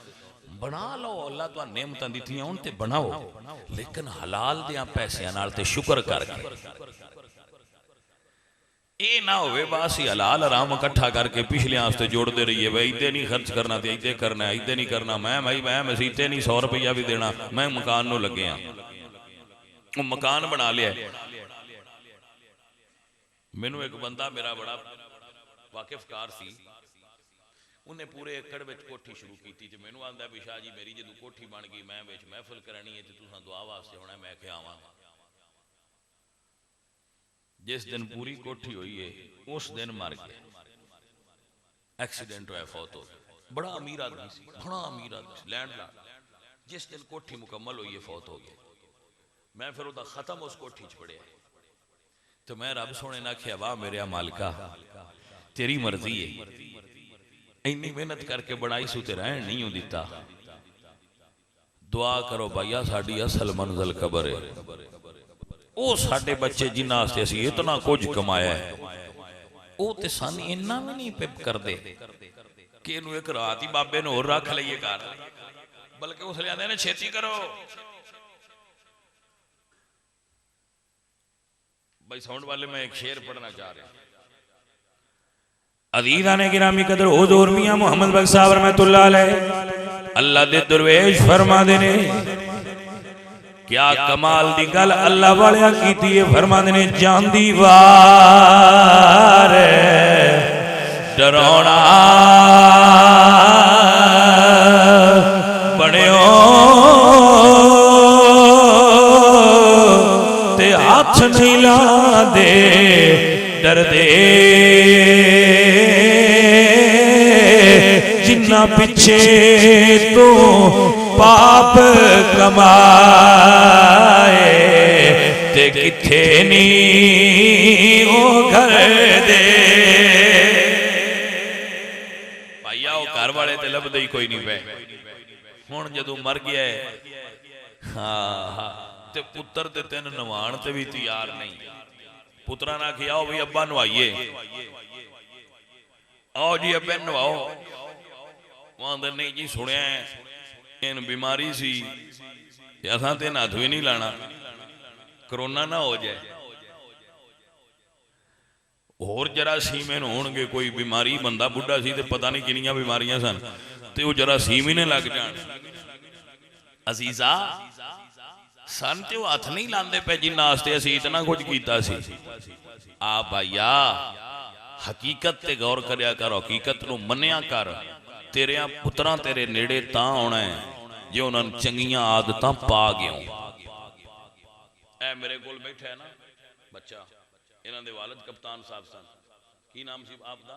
बना लो। अल्लाह तुहां नेमतां दित्तियां हुण ते बनाओ, लेकिन हलाल दियां पैसियां नाल ते शुक्र करके। ये ना होवे बस ही हलाल आराम इकट्ठा करके पिछले वास्ते जोड़ते रहिए, भाई इतने नहीं खर्च करना तो इतने करना है, इतने नहीं करना। मैं मसीते नहीं 100 रुपया भी देना, मैं मकान नूं लगे हाँ, वो मकान बना लिया। मैनू एक बंदा मेरा बड़ा वाकिफकार सी, उन्हें पूरे एकड़ में कोठी शुरू की थी। मैनू आंदा भी शाह जी मेरी जो कोठी बन गई, मैं विच महफिल करनी है तो तुसां दुआ वास्ते होना। मैं क्या आवांगा। जिस दिन पूरी कोठी हुई है उस दिन मर गया, एक्सीडेंट होया, फौत हो गया। बड़ा अमीर आदमी सी, बड़ा अमीर आदमी, लैंडलॉर्ड। जिस दिन कोठी मुकम्मल हुई है फौत हो गया। मैं फिर उदा खत्म उस कोठी च पढ़िया तो मैं रब सोने ने आख्या, वाह मेरे मालिका तेरी मर्जी है, इन्नी मेहनत करके बनाई सू ते रहन नहीं हो दिता। दुआ करो भैया साडी असल मंजिल कबर है। वो साडे बच्चे जिन्हां वास्ते असीं इतना कुछ कमाया है, वो ते सन इन्ना भी नहीं पिप करदे कि इहनूं एक रात ही बाबे नूं होर रख लईए घर, बल्कि उसले आंदे ने छेती करो। भाई साउंड वाले मैं एक शेर पढ़ना चाह रहा। अजीज़ान ने गिरामी कदर हुजूर मियां मोहम्मद बख्श साहब रहमतुल्लाह अलैह अल्लाह दे दरवेश फरमांदे ने, क्या कमाल दी गल अल्लाह वालिया कीती है। फरमांदे ने, जांदी वार डराउणा बणियो ते हाथ नहीं ला दे डरदे, जिन्ना पिछे तो पाप कमाए ते किथे नी ओ घर दे। भाईया वो घर वाले ते लभदे ही कोई नहीं पे। हुण जदों मर गया है, हाँ ते पुत्र ते तेन नवाण ते भी तैयार नहीं। पुत्रा ना आखिया आओ भी अब्बा नवाइए, आओ जी अब्बे नवाओ। वहां नहीं जी सुनिया इन बीमारी सी असां ते हथ भी नहीं लाना, करोना ना हो जाए, होर जरासीम होणगे, कोई बीमारी, बंदा बुढ़ा सी ते पता नहीं किनियां बीमारियां सन ते वो जरासीम ही ने लग जान। अजीजा सन ते वो हथ नहीं लांदे पे जिन्हां वास्ते असीं इतना कुछ कीता सी। आ भाईया हकीकत ते गौर करया कर, हकीकत नूं मन्निया कर। तेरे पुत्रां तेरे नेड़े तां आउणा है जे उन्हां चंगियां आदतां पा गए। ए मेरे कोल बैठा है ना बच्चा, इन्हां दे वालिद कप्तान साहब सन। की नाम सी आपदा?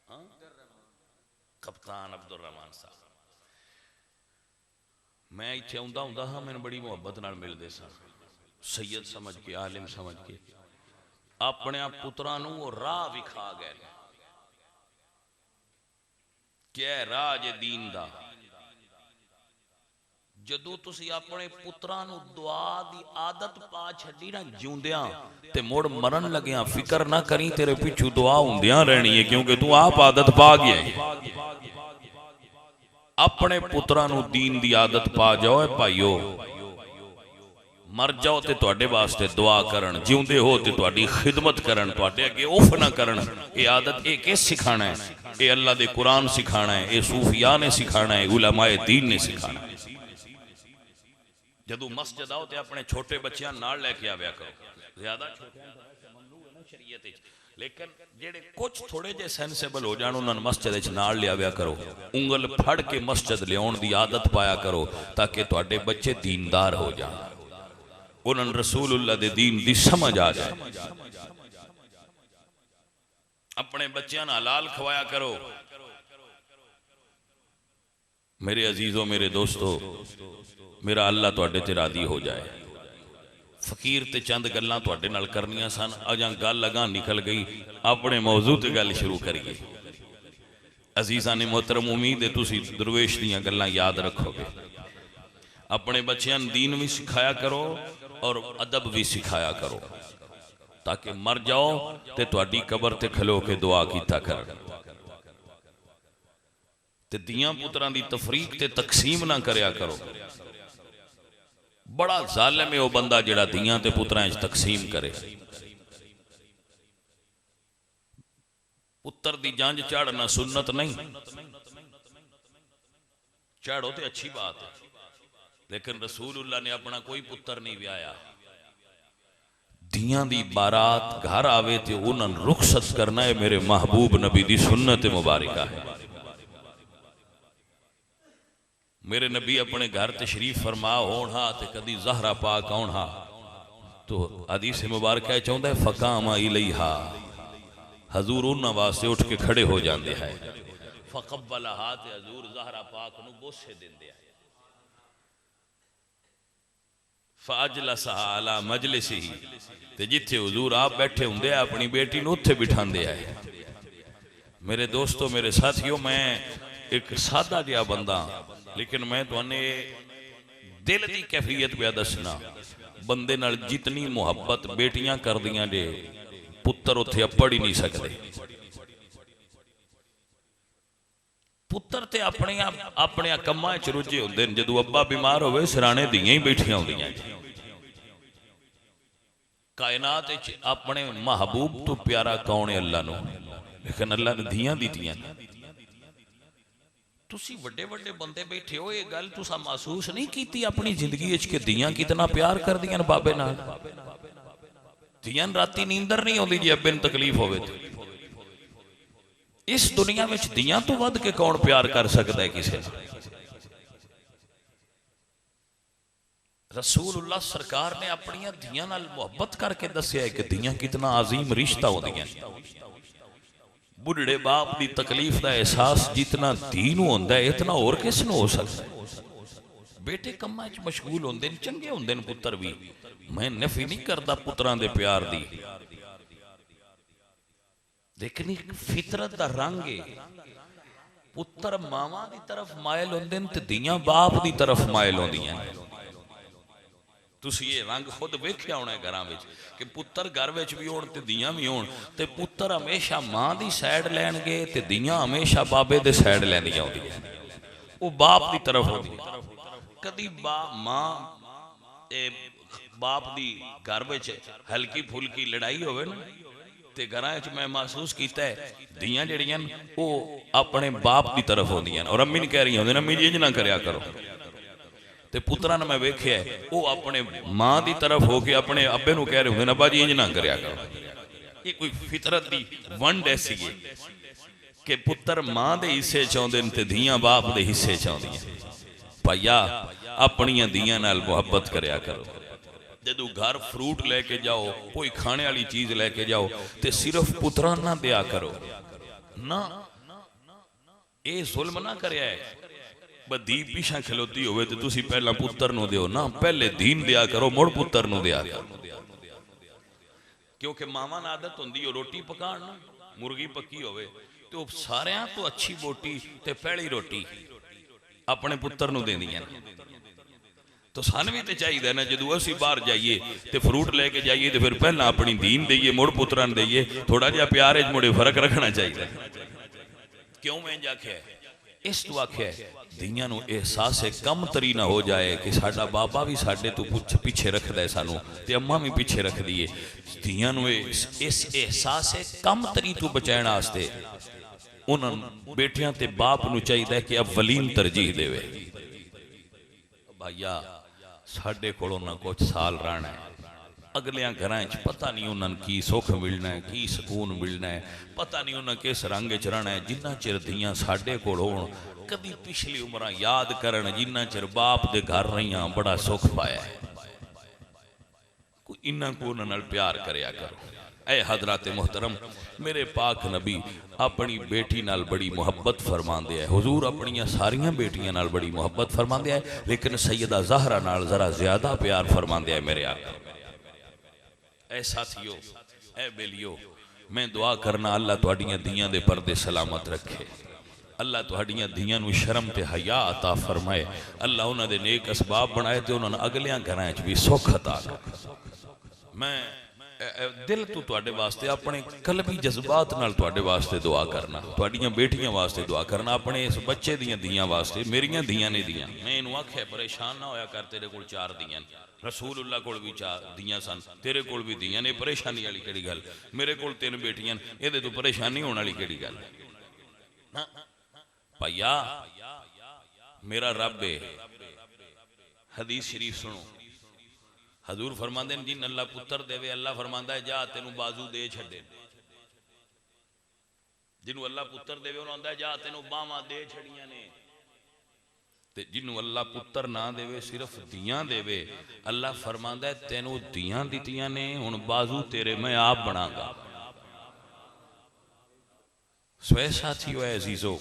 हां, कप्तान अब्दुल रहमान साहब। मैं इत्थे आउंदा हुंदा हां, मैनूं बड़ी मुहब्बत नाल मिलदे सन, सैयद समझ के, आलिम समझ के। अपने पुत्रां नूं वो राह विखा गए। क्या राह जे दीन दा? जदों तुसी अपने पुत्रां नूं दुआ दी आदत पा छड्डी ना जिउंदियां, ते मुड़ मरन लगियां फिकर ना करी, तेरे पिछू दुआ हुंदियां रहनी है, क्योंकि तू आप आदत पा गया। अपने पुत्रां नूं दीन दी आदत पा जाओ भाईओ, मर जाओ तो तुहाडे वास्ते दुआ करन, जिउंदे हो तो तुहाडी खिदमत करन, तुहाडे अगे उफ ना करन। ये आदत ये किस सिखाना है? ये अल्लाह दे कुरान सिखाना है, ये सूफिया ने सिखाना है, उलमाए दीन ने सिखाना है। जदों मस्जिद आओ तो अपने छोटे बच्चों नाल लैके आव्या करो, ज्यादा छोटे शरीयत विच, लेकिन जेड़े कुछ थोड़े जे सेंसिबल हो जाण उन्हां नूं मस्जिद विच नाल लियाव्या करो, उंगल फड़ के मस्जिद लियाउण दी आदत पाया करो, ताकि तुहाडे बच्चे दीनदार हो जाण, उन्होंने रसूलुल्लाह दे दीन दी समझ आ जाए। अपने बच्चों ने हलाल खवाया करो। मेरे अजीजों, मेरे दोस्तों, मेरा अल्लाह तुहाडे ते राजी हो जाए। फकीर ते चंद गल्लां तुहाडे नाल करनियां सन, अजां गल अगां निकल गई, अपने मौजू ते गल शुरू करिए। अजीज़ां ने मोहतरम, उम्मीद है तुसीं दरवेश दीयां गल्लां याद रखोगे। अपने बच्चों दीन भी सिखाया करो और अदब भी सिखाया करो, ताकि मर जाओ तो तुहाडी कबर ते खलो के दुआ कीता कर। ते दियां पुत्रां दी तफरीक ते तकसीम ना करया करो। बड़ा जालिम है वह बंदा जिहड़ा दियां ते पुत्रां च तकसीम करे। पुत्र दी जंज झाड़ना सुन्नत नहीं, झाड़ो तो अच्छी बात है, लेकिन रसूलुल्लाह ने अपना कोई पुत्र नहीं व्याया। दियां दी बारात घर आवे तो उन्होंने रुखसत करना है, मेरे महबूब नबी दी सुन्नत मुबारका है। मेरे नबी अपने घर तशरीफ फरमा होण हा ते कदी ज़हरा पाक आउण हा, तो हदीस मुबारक चाहुंदा है फ़कामा इलैहा, हजूर उन्हां वास्ते उठ के खड़े हो जाते हैं। फ़क़ब्बलहा ते हजूर ज़हरा पाक नूं बोसे दिंदे हैं। फ़अजलसहा अला मजलिसिही, ते जिथे हुजूर आप बैठे हुंदे अपनी बेटी नूं उत्थे बिठांदे है। मेरे दोस्तों, मेरे साथियों, मैं एक सादा जिहा बंदा, लेकिन मैं तुहानू दिल की कैफियत पिया दसना। बंदे नाल जितनी मुहब्बत बेटियां करदियां जे, पुत्र उत्थे पढ़ ही नहीं सकते। पुत्र ते अपने कम्मां च रुझे हुंदे ने। जदों अब्बा बीमार होवे सिराणे धीआं ही बैठियां हुंदियां। कायनात च अपने महबूब तो प्यारा कौन है? अल्लाह नूं, लेकिन अल्लाह ने धीआं दित्तियां। तुसी वड्डे वड्डे बंदे बैठे हो, ये गल तुसा महसूस नहीं कीती अपनी जिंदगी विच कि धीआं कितना प्यार करदियां बाबे नाल? धीआं राती नींदर नहीं आउंदी जे अब्बे नूं तकलीफ होवे ते। इस दुनिया में धीआं तो वध के कौन प्यार कर सकता है किसी? रसूलुल्लाह सरकार ने अपनी धीआं नाल मुहब्बत करके दस्या है कि धीआं कितना अजीम रिश्ता होंदियां। बुढ़े बाप की तकलीफ का एहसास जितना धी नूं होंदा है, इतना होर किस नूं हो सकता है? बेटे कम्मां च मशगूल होंदे ने, चंगे होंदे ने पुत्र भी। मैं नफी नहीं करता पुत्रां दे प्यार दी, लेकिन फितरत दा रंग है। पुत्र मावां दी तरफ मायल होंदे ने ते धीआं बाप दी तरफ मायल होंदियां। तुसी ये रंग खुद वेख्या होना है घरां विच कि पुत्र घर विच भी होण ते धीआं भी होण, ते पुत्र हमेशा मां दी साइड लैणगे ते धीआं हमेशा बाबे दे साइड लैंदियां होंदियां। वो बाप दी तरफ होंदियां। कदी मां बाप दी घर विच हल्की फुल्की लड़ाई होवे ना, ते घरां च मैं महसूस कीता है धीआं जिहड़ियां वो अपने बाप दी तरफ होंदियां और अम्मी नहीं कह रही होंदी अम्मी जी इंज ना करया करो। ते पुत्रां ने मैं वेख्या वो अपने मां दी तरफ होके अपने अब्बे नूं कह रहे होंदे अब्बा जी इंज ना करया करो। ये कोई फितरत दी वंड ऐसी है कि पुत्र मां दे हिस्से च आउंदे ने ते धीआं बाप दे हिस्से च आउंदियां। भाईया अपनियां धीआं नाल मुहब्बत करया करो। जदों घर फ्रूट लेके जाओ, कोई खाने वाली चीज लेके जाओ, तो सिर्फ पुत्रां ना दिया करो ना, ये जुल्म ना करया है। धी पीछा खलोती होवे ते तुसी पहला पुत्र नूं दिओ ना, पहले दीन दिया करो मुड़ पुत्र नूं दिया करो। क्योंकि मावां दी आदत हुंदी है रोटी पकाण, मुर्गी पक्की होवे तो सारियां तो अच्छी बोटी ते पहली रोटी अपने पुत्र नूं देंदियां। तो सानू भी तो चाहिए ना जदों असीं बाहर जाइए तो फ्रूट लेके जाइए तो फिर पहला अपनी दीन दईए मुड़ पुत्रां दईए। थोड़ा जिहा प्यार मुड़े फर्क रखना चाहिए। क्यों मैं आख्या इस तो आख्या धीयां नूं एहसास कम तरी ना हो जाए कि साडा बाबा भी साडे तो पिछे रखदा है सानू ते अम्मा भी पिछे रख दी है। धीयां नूं इस एहसास कम तरी तो बचाने वास्ते उन्हां बेटियां ते बाप नूं चाहिए कि अव्वलीन तरजीह देवे। भाईया साडे कोल उन्हां कुछ साल रहना है, अगलियां घरां च पता नहीं उन्हां की सुख मिलना है, की सुकून मिलना है, पता नहीं उन्हां किस रंग च रहना है। जिन्ना चिर धीयां साडे कोल होण, कदी पिछली उम्रां याद करन, जिन्ना चिर बाप दे घर रहियां बड़ा सुख पाया है। कोई इन्ना को उन्हां नाल प्यार करया करो। ऐ हजरात मोहतरम, मेरे पाक नबी अपनी बेटी नाल बड़ी मुहब्बत फरमांदे है। हुजूर अपनियां सारियां बेटियां नाल बड़ी मुहब्बत फरमांदे है, लेकिन सैयदा ज़हरा नाल जरा ज्यादा प्यार फरमांदे है मेरे आका। ऐ साथियों, ऐ बेलियो, मैं दुआ करना अल्लाह तुहाडियां धीयां दे पर्दे सलामत रखे, अल्लाह तुहाडियां धीयां नूं शर्म ते हया अता फरमाए, अल्लाह उन्हां दे नेक असबाब बनाए ते उन्हां नूं अगलियां घरां च भी सुख अता करे। मैं दिल तो तुहाडे वास्ते अपने कलबी जज्बात नाल तुहाडे वास्ते दुआ करना, तुहाडियां बेटियां वास्ते दुआ करना, अपने इस बच्चे दियां धीयां वास्ते। मेरियां धीयां ने दियां, मैं इनू आख्या परेशान ना होया कर, तेरे कोल 4 धीयां, रसूलुल्लाह कोल भी 4 धीयां सन, तेरे कोल भी धीयां ने, परेशानी वाली केड़ी गल? मेरे कोल 3 बेटियां, इहदे तो परेशानी होने वाली केड़ी गल? भैया मेरा रब है। हदीस शरीफ सुनो, हजूर फरमाते हैं जिन अल्लाह पुत्र देवे, अल्लाह फरमाता है जा तेनू बाजू दे छड़े। जिन्हों अल्लाह पुत्र देवे उन्होंने आंदा जा तेनू बावां दे छड़ियां ने, ते जिन्हों अल्लाह पुत्र ना देवे सिर्फ दियां देवे, अल्लाह फरमाता है तेनू दियां दितियां ने, हुण बाजू तेरे मैं आप बनांगा। स्वै साथियों, ऐ अजीजो,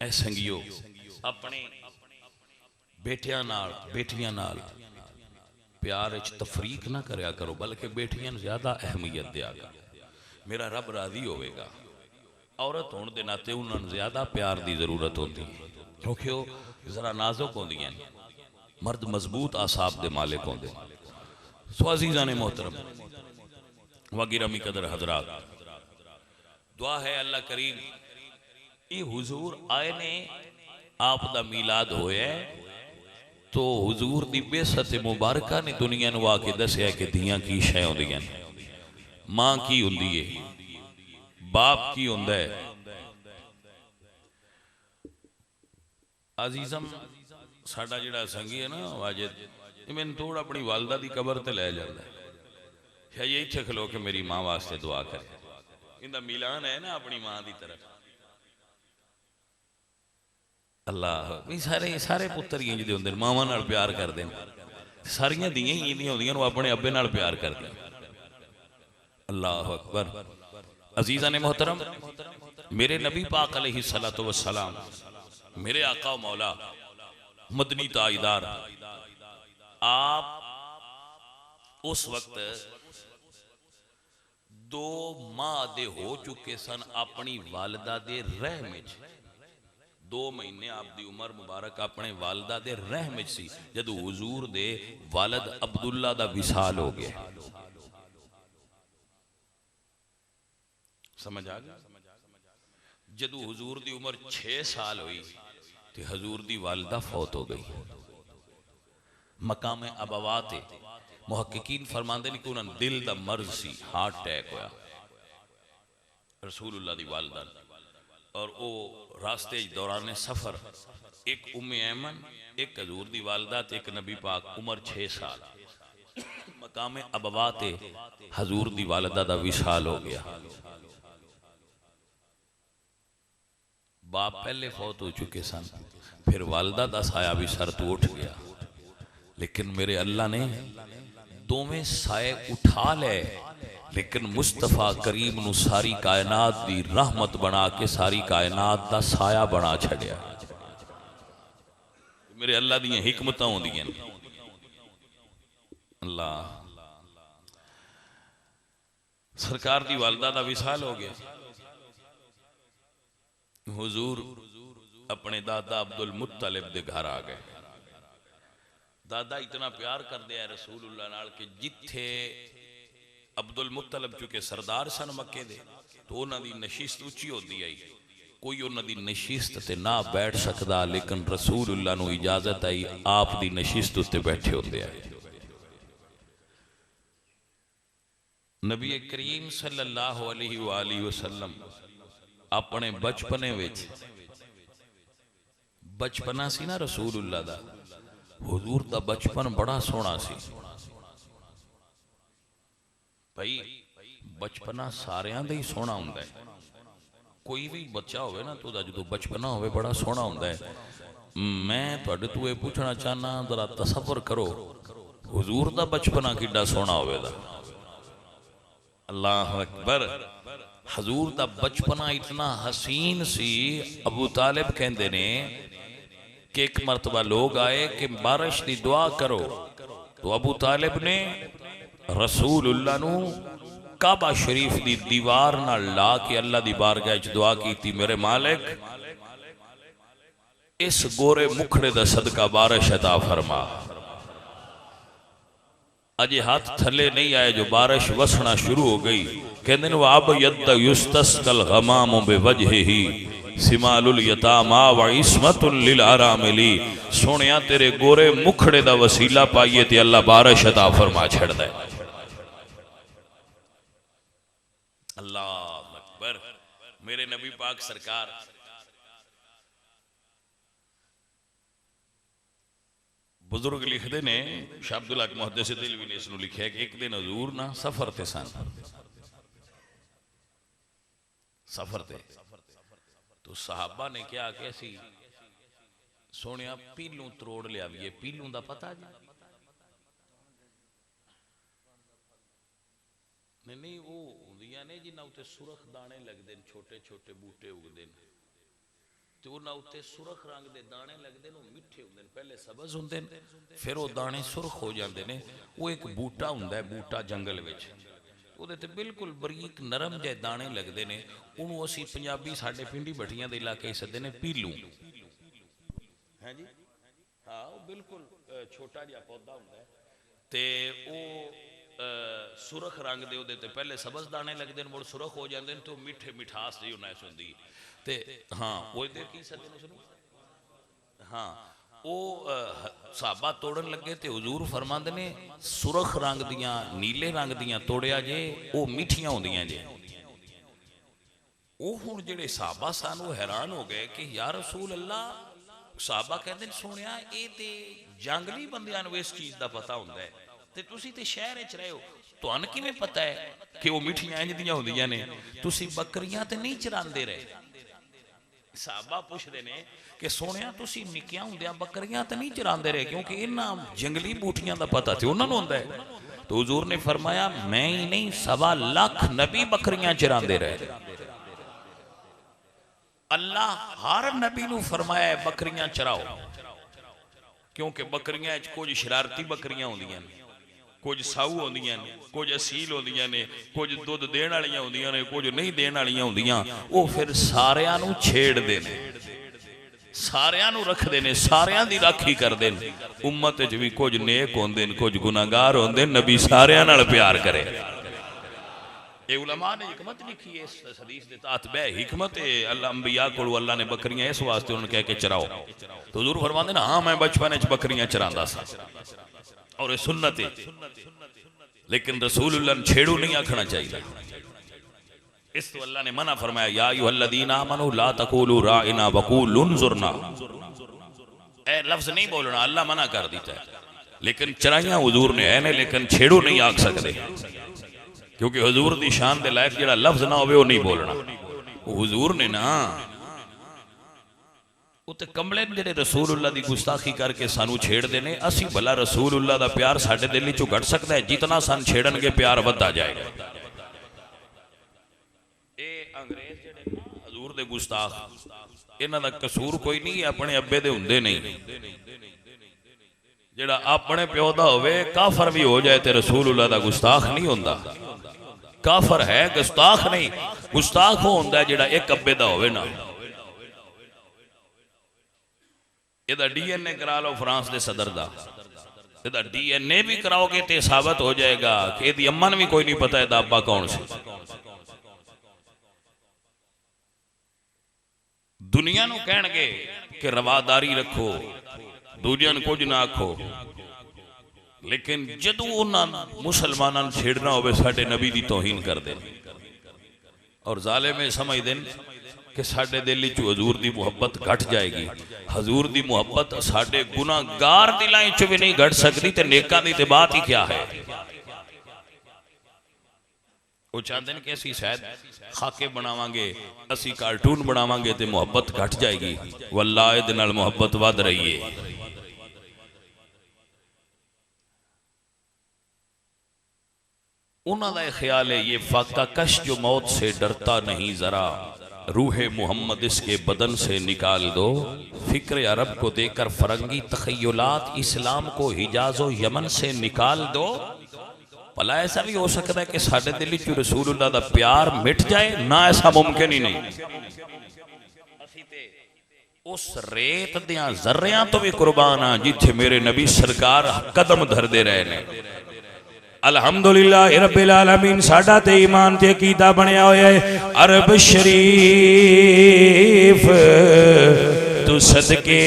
ऐ संगियो, अपने बेटियां नाल बेटियां नाल प्यार तफरीक ना करया करो, बल्कि बेटियां ज्यादा अहमियत दिया करो। मेरा रब राजी होगा। औरत होने के नाते उन्होंने ज्यादा प्यार की जरूरत होती है, क्योंकि वह जरा नाजुक होंदियां, मर्द मजबूत आसाब के मालिक होंगे। सो अजीज़ा ने मोहतरम वगिरमी कदर हजरात, दुआ है अल्लाह करीम ये हुजूर आए ने, आप दा मीलाद होया तो हुजूर दी बेसत मुबारका ने दुनिया नूं आके दसिया कि धीयां की शै होंदियां, मां की हुंदी है, बाप की हुंदा है। अजीजम साडा जिहड़ा संगी है ना वाजिद, ये मैनूं थोड़ा अपनी वालदा दी कबर ते लै जांदा है, शायद इत्थे खलो के मेरी मां वास्ते दुआ करे। इनका मिलान है ना अपनी मां की तरफ। अल्लाह भी सारे सारे पुत्र ही इंज दे हुंदे, मावां नाल प्यार करदे ने, सारियां धीयां ही इंदियां होंदियां अपने अब्बे नाल प्यार करदे। अल्लाह अकबर। अजीज़ा ने मोहतरम, मेरे नबी पाक अलैहिस्सलातु वस्सलाम, मेरे आका मौला मदनी ताजदार, आप उस वक्त 2 माह दे हो चुके सन अपनी वालदा दे रहम विच। 2 महीने आपकी उम्र मुबारक अपने वालदा दे रहम विच सी, जदों हुजूर दे वालद अब्दुल्ला दा विसाल हो गया। समझ आ गया? जदों हुजूर दी उम्र 6 साल हुई तो हुजूर दी वालदा फौत हो गई। मकाम अबवाते मुहक्किकीन फरमाते हैं कि उन्होंने दिल दा मर्ज सी, हार्ट अटैक होया रसूलुल्लाह दी वालदा, और वो रास्ते दौरान सफर एक उम्मे ऐमन, एक हजूर दी वालदा, एक नबी पाक, उम्र 6 साल। मकाम अबवाते हजूर दी वालदा दा विसाल हो गया। बाप पहले फौत हो चुके सन, फिर वालदा दा साया भी सर तो उठ गया, लेकिन मेरे अल्लाह ने दोवें साए उठा ले, लेकिन मुस्तफा करीम नू सारी कायनात दी रहमत बना के सारी कायनात दा साया बना छड़िया। मेरे अल्लाह दी हिकमतां होंदियां। अल्लाह, सरकार दी वालदा दा विसाल हो गया। हुजूर अपने दादा अब्दुल मुत्तलिब दे घर आ गए। दादा इतना प्यार करते हैं रसूलुल्लाह नाल कि जिथे अब्दुल मुत्तलिब चूंकि सरदार सन मक्के दे, तो उन्हों की नशिस्त उच्ची होती आई, कोई उन्होंने नशिस्त ते ना बैठ सकता, लेकिन रसूलुल्लाह नूं इजाजत आई आप दी नशिस्त उत्ते बैठे होंदे आ। नबी करीम सल्लल्लाहु अलैहि वसल्लम अपने बचपने विच, बचपना सी ना रसूलुल्लाह दा, हुजूर दा बचपन बड़ा सोहना सी भाई। बचपना सारियां दा ही सोहना हुंदा है। कोई भी बच्चा होवे ना तो जो बचपना होवे बड़ा सोहना हुंदा है। मैं तुहाडे तो ये पूछना चाहना, जरा तसव्वुर करो हुजूर दा बचपना किड्डा सोहना होवेगा। अल्लाह अकबर। हुजूर दा बचपना इतना हसीन सी, अबू तालिब कहंदे ने कि एक मरतबा लोग आए कि बारिश की दुआ करो, तो अबू तालिब ने रसूलुल्लाह नू काबा शरीफ दी दीवार नाल ला के अल्लाह दी बारगाह च दुआ की, मेरे मालिक इस गोरे मुखड़े दा सदका बारिश अता फरमा। अजे हाथ थले नहीं आए जो बारिश वसना शुरू हो गई। कहते हैं अब यद युस्तस्कल गमाम बिवजहिही सिमालुल यतामा व इस्मतुल लिल आरामिली। सोनिया तेरे गोरे मुखड़े दा वसीला पाइए ते अल्लाह बारिश अता फरमा छड़दा है। अल्लाह अकबर। मेरे नबी पाक सरकार बुजुर्ग लिखते ने, शाह अब्दुल्ला मुहद्दिस दिलवी ने इसनूं लिखिया कि एक दिन हजूर ना सफर ते सन, सफर ते तो सहाबा ने क्या कि असी सोनिया पीलू त्रोड़ लिया। पीलू का पता जी? नहीं नहीं, वो होंदियां ने जिन्हां उत्ते सुरख दाने लगदे ने, छोटे छोटे बूटे उगदे ने ते उन्हां उत्ते सुरख रंग दे दाने लगदे ने, मिठे हुंदे ने, पहले सबज हुंदे ने फिर वो दाने सुरख हो जाते हैं। वो एक बूटा हुंदा है, बूटा जंगल विच, उहदे ते बिल्कुल बरीक नरम जे दाने लगदे ने। उहनूं असीं पंजाबी साडे पिंडी भट्टियां दे इलाके सदे ने पीलू, है जी। हाँ, वो बिल्कुल छोटा जिहा पौधा हुंदा है ते वो सुरख रंग दे उहदे ते पहले सबज दाने लगदे ने, मुड़ सुरख हो जाते हैं तो मिठे मिठास जी उन्हें सुनदी ते हाँ वो इधर की सदे ने सुनो। हाँ, वो साहबा तोड़न लगे ते हुजूर फरमांदे ने सुरख रंग दियां नीले रंग दियां तोड़िया जे, वो मिठियां होंदियां जे। वो हुण जेड़े साहबा सन वो हैरान हो गए कि या रसूल अल्लाह, साहबा कहते सुनिया ये ते जंगली बंदियां नूं इस चीज का पता हुंदा है ते तुसीं ते शहर च रहे हो, तुहानूं किवें पता है कि वो मिठियां इंज दियां होंदियां ने? तुसीं बकरियां ते नहीं चरांदे रहे? साहबा पूछते ने कि सोनिया तुसीं निक्कियां हुंदियां बकरियां ते नहीं चरांदे रहे, क्योंकि इन्हां जंगली बूटियां का पता ते उन्हां नूं हुंदा है। तो हुजूर ने फरमाया मैं ही नहीं 1.25 लाख नबी बकरियां चरांदे रहे। अल्लाह हर नबी नूं फरमाया बकरियां चराओ, क्योंकि बकरियां कुछ शरारती बकरियां होंदियां ने, कुछ साऊ होंदियां ने, कुछ असील होंदियां ने, कुछ दुध देण वालियां होंदियां ने, कुछ नहीं देण वालियां होंदियां। वो फिर सारियां नूं छेड़दे ने, सारियां नूं रखदे ने, सारियां दी राखी करदे ने। उम्मत च भी कुछ नेक होंदे ने, कुछ गुनाहगार होंदे ने, नबी सारियां नाल प्यार करे। ये उलमा ने हिकमत लिखी है इस हदीस दे तहत, बे हिकमत है अल्लाह अंबिया को अल्लाह ने बकरियां इस वास्ते उन्होंने कह के चराओ। तो हुजूर फरमाते ना हाँ मैं बचपन च बकरियां चरांदा सा और ये सुन्नत है, लेकिन रसूलुल्लाह छेड़ू नहीं आखना चाहिए। इस तो अल्लाह ने मना फरमाया या अय्युहल्लज़ीना आमनू ला तक़ूलू राइना वक़ूलू उन्ज़ुरना, ए लफ्ज नहीं बोलना, अल्लाह मना कर देता है। लेकिन चराइयां हुजूर ने है ने, लेकिन छेड़ू नहीं आख सकते, क्योंकि हुजूर दी शान दे लायक जेड़ा लफ्ज ना होवे वो नहीं बोलना। हुजूर ने ना उत्ते कमले जेड़े रसूलुल्लाह दी गुस्ताखी करके सानू छेड़दे ने, असी भला रसूलुल्लाह दा प्यार साडे दिल विचों घट सकदा है? जितना सन छेड़नगे प्यार वधदा जाएगा। ए अंग्रेज जेड़े हुजूर दे गुस्ताख, इन्हां दा कसूर कोई नहीं, अपने अब्बे दे हुंदे नहीं। जेड़ा अपने प्यो दा होवे काफर भी हो जाए ते रसूलुल्लाह दा गुस्ताख नहीं होंदा। काफर है, गुस्ताख नहीं। गुस्ताख वो होंदा है जेड़ा एक अब्बे दा होवे ना। इहदा डीएनए करा लो फ्रांस दे सदर दा, इहदा डीएनए भी कराओगे ते साबित हो जाएगा कि इहदी अम्मा ने भी कोई नहीं पता इहदा अब्बा कौन सी। दुनिया नूं कहणगे कि रवादारी रखो, दूजियां नूं कुछ ना आखो, लेकिन जदों उन्हां मुसलमानां नूं छेड़ना होवे साडे नबी दी तौहीन करदे ने। और जालिम समझदे कि साडे दिल च हजूर दी मुहब्बत घट जाएगी। हजूर दी मुहब्बत साडे गुनाहगार दिलां च भी नहीं घट सकती, ते नेकां दी ते बात ही क्या है। वो चाहते हैं कि असी शायद खाके बनावांगे, असी कार्टून बनावांगे तो मुहब्बत घट जाएगी। वल्लाह इहदे नाल मुहब्बत वध रही है। उन्हां दा ख्याल है ये फाका कश जो मौत से डरता नहीं जरा, रूहे मोहम्मद इसके बदन से निकाल दो। फिक्र अरब को देकर फरंगी तखय्युलात इस्लाम को हिजाजो यमन से निकाल दो। भला ऐसा भी हो सकता है कि साडे दिल च रसूलुल्लाह दा प्यार मिट जाए? ना, ऐसा मुमकिन ही नहीं। उस रेत दियां जर्रियां तो भी कुर्बान आ जिथे मेरे नबी सरकार कदम धरदे रहे ने। अल्हम्दुलिल्लाह रब्बिल आलमीन साडा ते ईमान ते अकीदा बनया होया है। अरब शरीफ तू सदके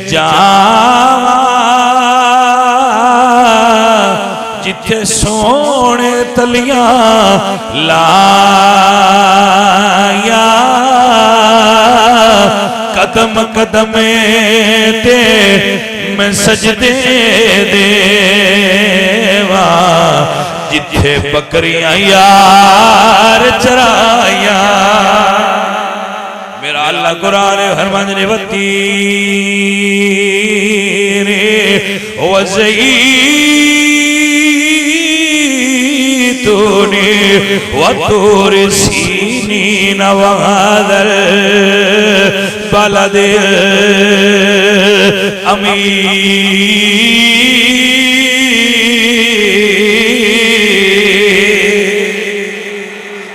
जावा जिथे सोने तलियां लाया, कदम कदम ते मैं सजदे देवा, जिथे बकरियां यार चराया। मेरा अल्लाह कुरान फरमान ने वती रे वज़ई तूने वतूर सीनीन वहादल बलद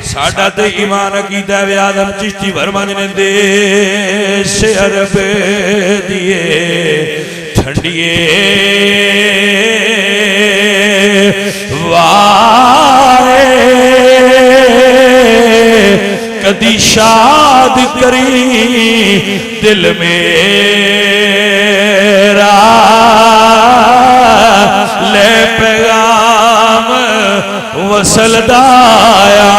साडा ते ईमान अकीदा वे आदम चिश्ती फरमाने ने देश अरब दिए ठंडिए वारे कदी शाद करी दिल मेरा, ले पैगाम वसलदाया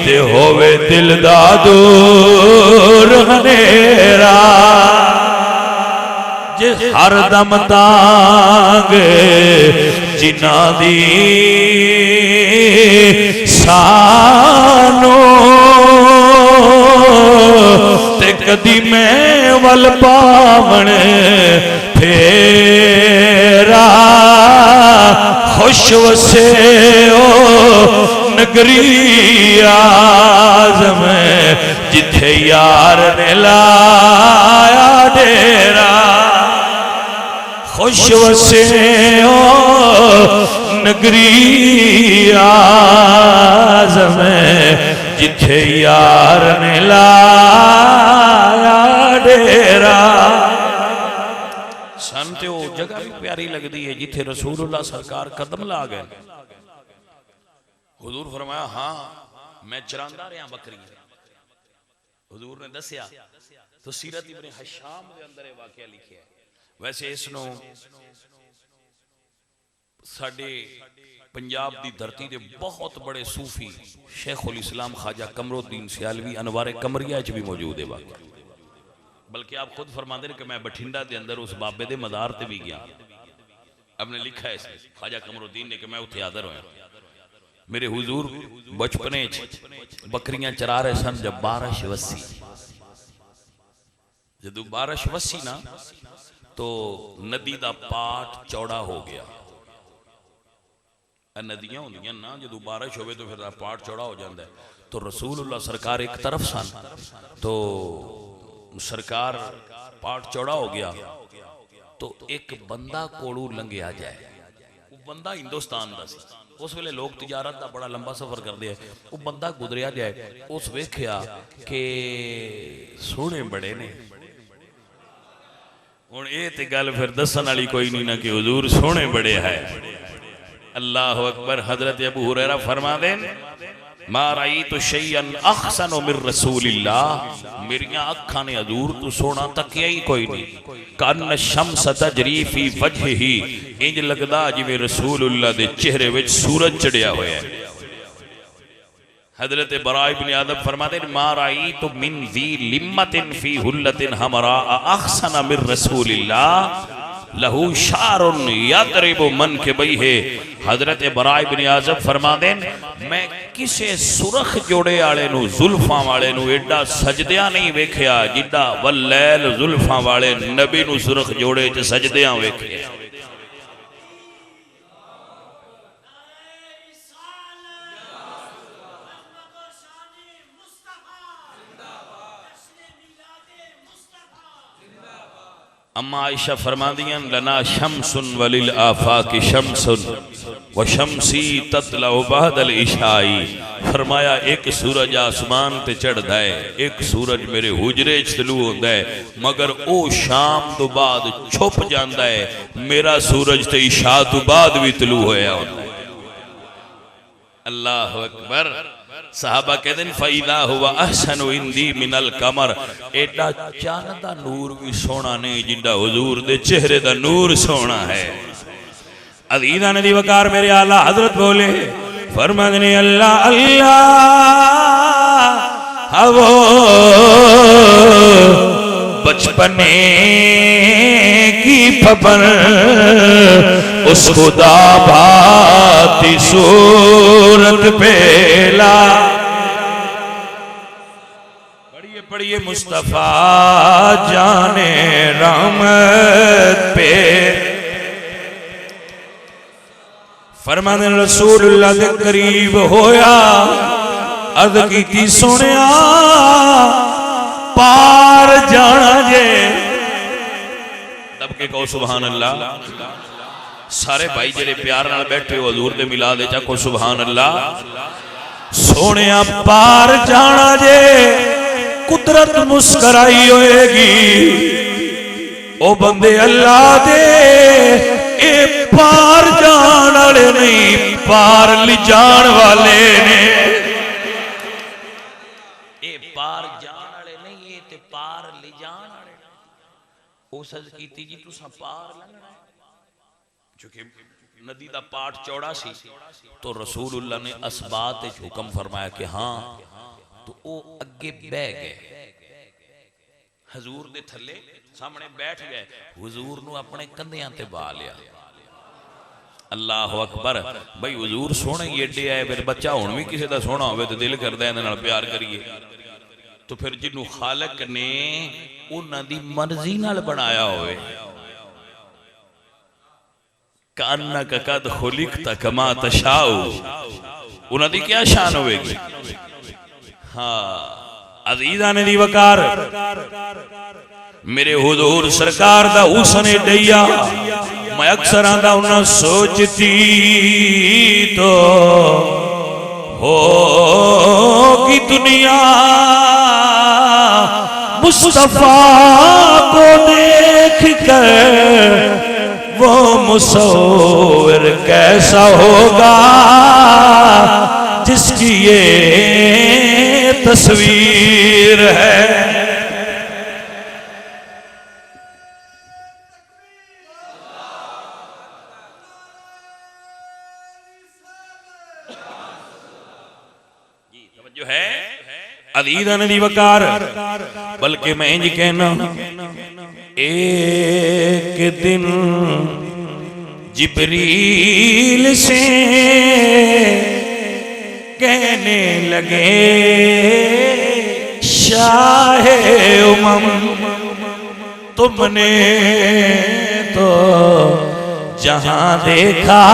ते होवे दिल दा दूर हनेरा। जे हर दम तांग जिन्ना दी सानो ते कदी मैं वल पावण फेरा, खुश वसे ओ नगरी आज़म जिथे यार ने लाया डेरा। खुश वसे ओ नगरी आज़म जिथे यार ने लाया डेरा। सन ते वो जगह भी प्यारी लगती है जिथे रसूलुल्लाह सरकार कदम ला गए। हुजूर फरमाया हाँ मैं चरांदा रहा बकरी। हुजूर ने दसिया तो सीरत इब्ने हशाम दे अंदर ये वाकया लिखिया है। वैसे इसनो साडे पंजाब दी धरती दे बहुत बड़े सूफी शेखुल इस्लाम ख्वाजा कमरुद्दीन सियालवी अनवारे कमरिया च भी मौजूद है। बल्कि आप खुद फरमाते हैं कि मैं बठिंडा के अंदर उस बाबे दे मदार ते भी गया। आपने लिखा है ख्वाजा कमरुद्दीन ने कि मैं उत्थे हाज़र होया। मेरे हुजूर बचपने बकरियां चरा रहे सन जब बारिश वसी। जदों बारिश वसी ना तो नदी का पाट चौड़ा हो गया। नदियां होंदियां ना जदों बारिश होवे तो फिर पाट चौड़ा हो जाता है। तो रसूलुल्लाह सरकार एक तरफ सन तो सरकार पाट चौड़ा हो गया तो एक बंदा कोलू लंघिया जाए। वो बंदा हिंदुस्तान का सी। उस वेले लोग तिजारत का बड़ा लंबा सफर करते हैं। वो बंदा गुजरिया जाए उस वेख्या कि सोहने बड़े ने। हुण ये ते गल फिर दसन वाली कोई नहीं ना कि हुजूर सोहने बड़े है। अल्लाह अकबर। हजरत अबू हुरैरा फरमा देन मा रअयतु शैअन अहसन मिन रसूलिल्लाह, मेरिया अखा ने हजूर तू सोना तकिया ही कोई नहीं। कन्न शम्स तजरी फी वजहिही, इंज लगदा जिवें रसूलुल्लाह दे चेहरे विच सूरज चढ़िया होया है। हजरत बरा इब्न आदम फरमाते हैं मा रअयतु मिन ज़ी लिम्मतिन फी हुल्लतिन हमरा अहसन मिन रसूलिल्लाह लहू शारुन यदरिबु मन के बई है। हजरत बरा इब्न आज़ब फरमाते हैं मैं किसे सुरख जोड़े वाले नू जुल्फां वाले नू एडा सजदिया नहीं वेख्या जिड्डा वल्लैल जुल्फां वाले नबी नू सुरख जोड़े च सजदिया वेख्या। अम्मा आयशा फरमादियां लना शम्सुन वलिल आफाकी शम्सुन व शम्सी ततलउ बअदल इशाई। फरमाया एक सूरज आसमान ते चढ़दा है, एक सूरज मेरे हुजरे च तलू होंदा है, मगर ओ शाम तो बाद छुप जांदा है। मेरा सूरज ते इशा तो बाद भी तलू होया होंदा है। अल्लाहु अकबर। साहबा कहते हैं फईदा हुआ अहसनु इंदी मिनल कमर, एडा चांद दा नूर भी सोना नहीं जिंदा हुजूर दे चेहरे दा नूर सोना है। अज़ीज़ान ने वकार मेरे आला हजरत बोले फरमाने अल्लाह अल्लाह वो बचपने की खबर उस खुदा भाती सूरत पेला। पढ़िए पढ़िए मुस्तफा जाने रहमत पे। फरमाने रसूलुल्लाह दे करीब होया अर्द कीती सुनिया पार जाना जे। दब के कहो सुभान अल्लाह। सारे भाई जेरे प्यार नाल बैठे हो हजूर दे मिलाद विच आखो सुभान अल्लाह। सोने पार जाना जे कुदरत मुस्कराई होएगी। ओ बंदे अल्लाह दे ए पार जान वाले नहीं पार ले जान वाले ने। ए पार जान वाले नहीं ये ते पार ले जान वाले। ओ सज कीती जी तुसा पार लंघना है क्योंकि नदी का पाठ चौड़ा सी तो रसूलुल्लाह ने असबात हुक्म फरमाया कि हाँ तो वो अगे बह गए हजूर दे थले सामने बैठ गए। हुजूर नू अपने कंधियां ते बा लिया। अल्लाह अकबर। भाई हुजूर सोहने ही एडे आए फिर बच्चा हुण भी किसी का सोहना होवे तो दिल करदा इहदे नाल प्यार करिए। तो फिर जिन्नू खालक ने उन्हां दी मर्जी नाल बनाया होवे कान्ना का कद खुलिकता कमा तशाउ उन्हां दी क्या शान होवेगी। हाँ अज़ीज़ान दी वकार मेरे हुजूर सरकार दा हुस्न दैया मैं अक्सर आंदा उन्हां सोचती तो होगी दुनिया मुस्तफा को देख कर वो मुसव्विर कैसा होगा जिसकी ये तस्वीर है। जो है अज़ीज़ान दी वकार बल्कि मैं इंज कहना एक दिन जिब्रील से कहने लगे शाहे उमम तुमने तो जहां देखा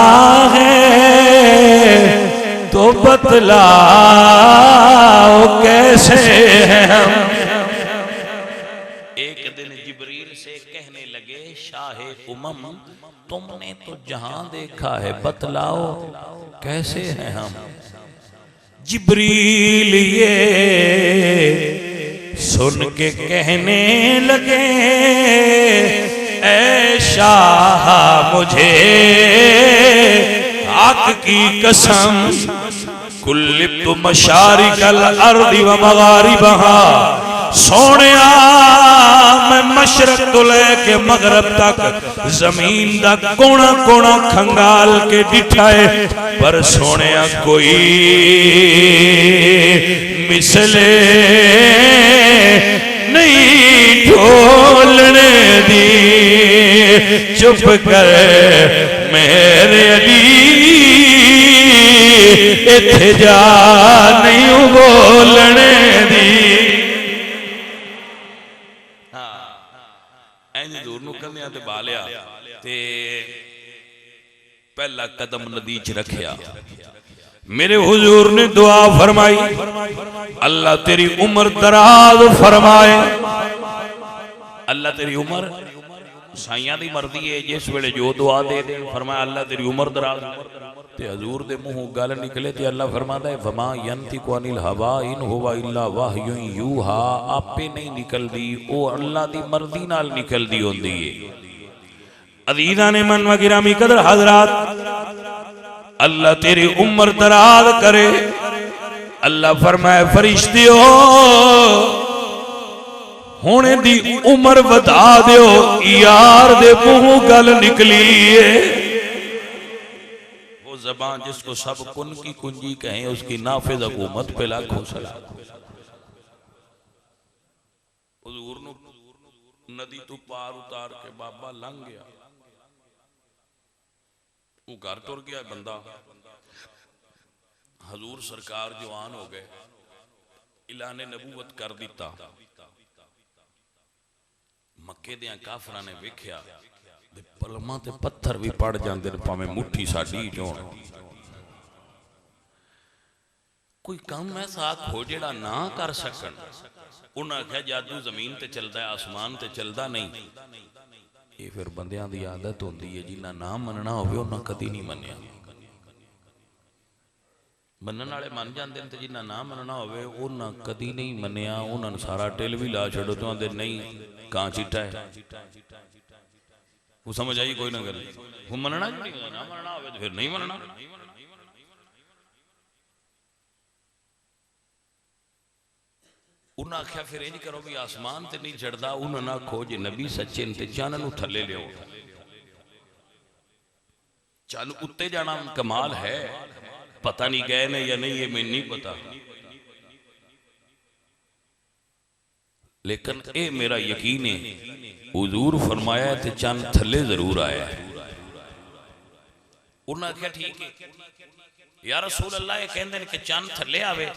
है तो बतलाओ कैसे हैं हम। एक दिन जिब्रील से कहने लगे शाहे उमम तुमने तो जहां देखा है बतलाओ कैसे हैं हम। जिब्रील ये सुन के कहने लगे ऐ शाह मुझे आक की कसम कुल्लिब्तु मशारिकल अर्दि व मगारिबहा, सोनिया मैं मशरक तो लेके मगरब तक जमीन दा कोना कोना खंगाल के डिठा है, पर सोनिया कोई मिसले नहीं ढोलने दी। चुप कर मेरे अली, इत्थे जा नहीं बोलने दी। हजूर नूं कंधियां ते बालिया ते पहला कदम नदी च रखिया। मेरे हुजूर ने दुआ फरमाई, अल्लाह तेरी उम्र दराज फरमाए। अल्लाह तेरी उम्र साइयां दी मर्जी है, जिस वेले जो दुआ दे दे। फरमाया अल्लाह तेरी उम्र दराज। ते हजूर दे मुंहों गल निकले ते अल्लाह फरमाता है फमा यंतिकु अनिल हवा इन हुवा इल्ला वहयुन यूहा। आपे नहीं निकलदी, ओ अल्लाह दी मर्जी नाल निकलदी होंदी है। अजीजा ने मन व गिरामी कदर हजरात, अल्लाह तेरी उम्र दराज करे। अल्लाह फरमाए फरिश्तियो होने दी उम्र बता दियो, यार दे मुंहों गल निकली है। वो जबान जिसको सब कुन की कुंजी कहें, उसकी नाफिज हुकूमत पे लाखों सलाम। हुजूर नूं नदी तो पार उतार के बाबा लंघ गया, वो घर तुर गया बंदा। हजूर सरकार जवान हो गए, इलाने नबूवत कर दिता। मक्के दियां काफरां ने वेख्या पलमां ते पत्थर भी पड़ जांदे ने, भावें मुट्ठी साडी चोण। कोई काम ऐसा आखो जेड़ा ना कर सकन। उन्हें आख्या जादू जमीन ते चलदा है, आसमान ते चलदा नहीं। ये फिर बंदियां दी आदत होंदी है, जिन्ना ना मनना होवे उन्हें कदी नहीं मन्निया। मनन वाले मन जाते हैं, तो जिन्ना ना मनना होवे उन्हें कदी नहीं मन्निया। उन्होंने सारा टिल भी ला छड़ो तो आंदे नहीं कां चिट्टा है। वो समझ आई कोई ना गल। वो मनना ना मनना होवे तो फिर नहीं मनना। उन्हें आख्या फिर इंज करो भी आसमान ते नहीं चढ़ता। उन्होंने आखो जे नबी सच्चे ने चन्न नूं थल्ले लियो। चन्न उत्ते जाना कमाल है, पता नहीं गए ने या नहीं, ये मैं नहीं पता, लेकिन ए मेरा यकीन है हुजूर फरमाया ते चन्न थल्ले जरूर आया है। उन्हें आख्या ठीक है या रसूल अल्लाह, ये कहंदे ने कि चन्न थल्ले आवे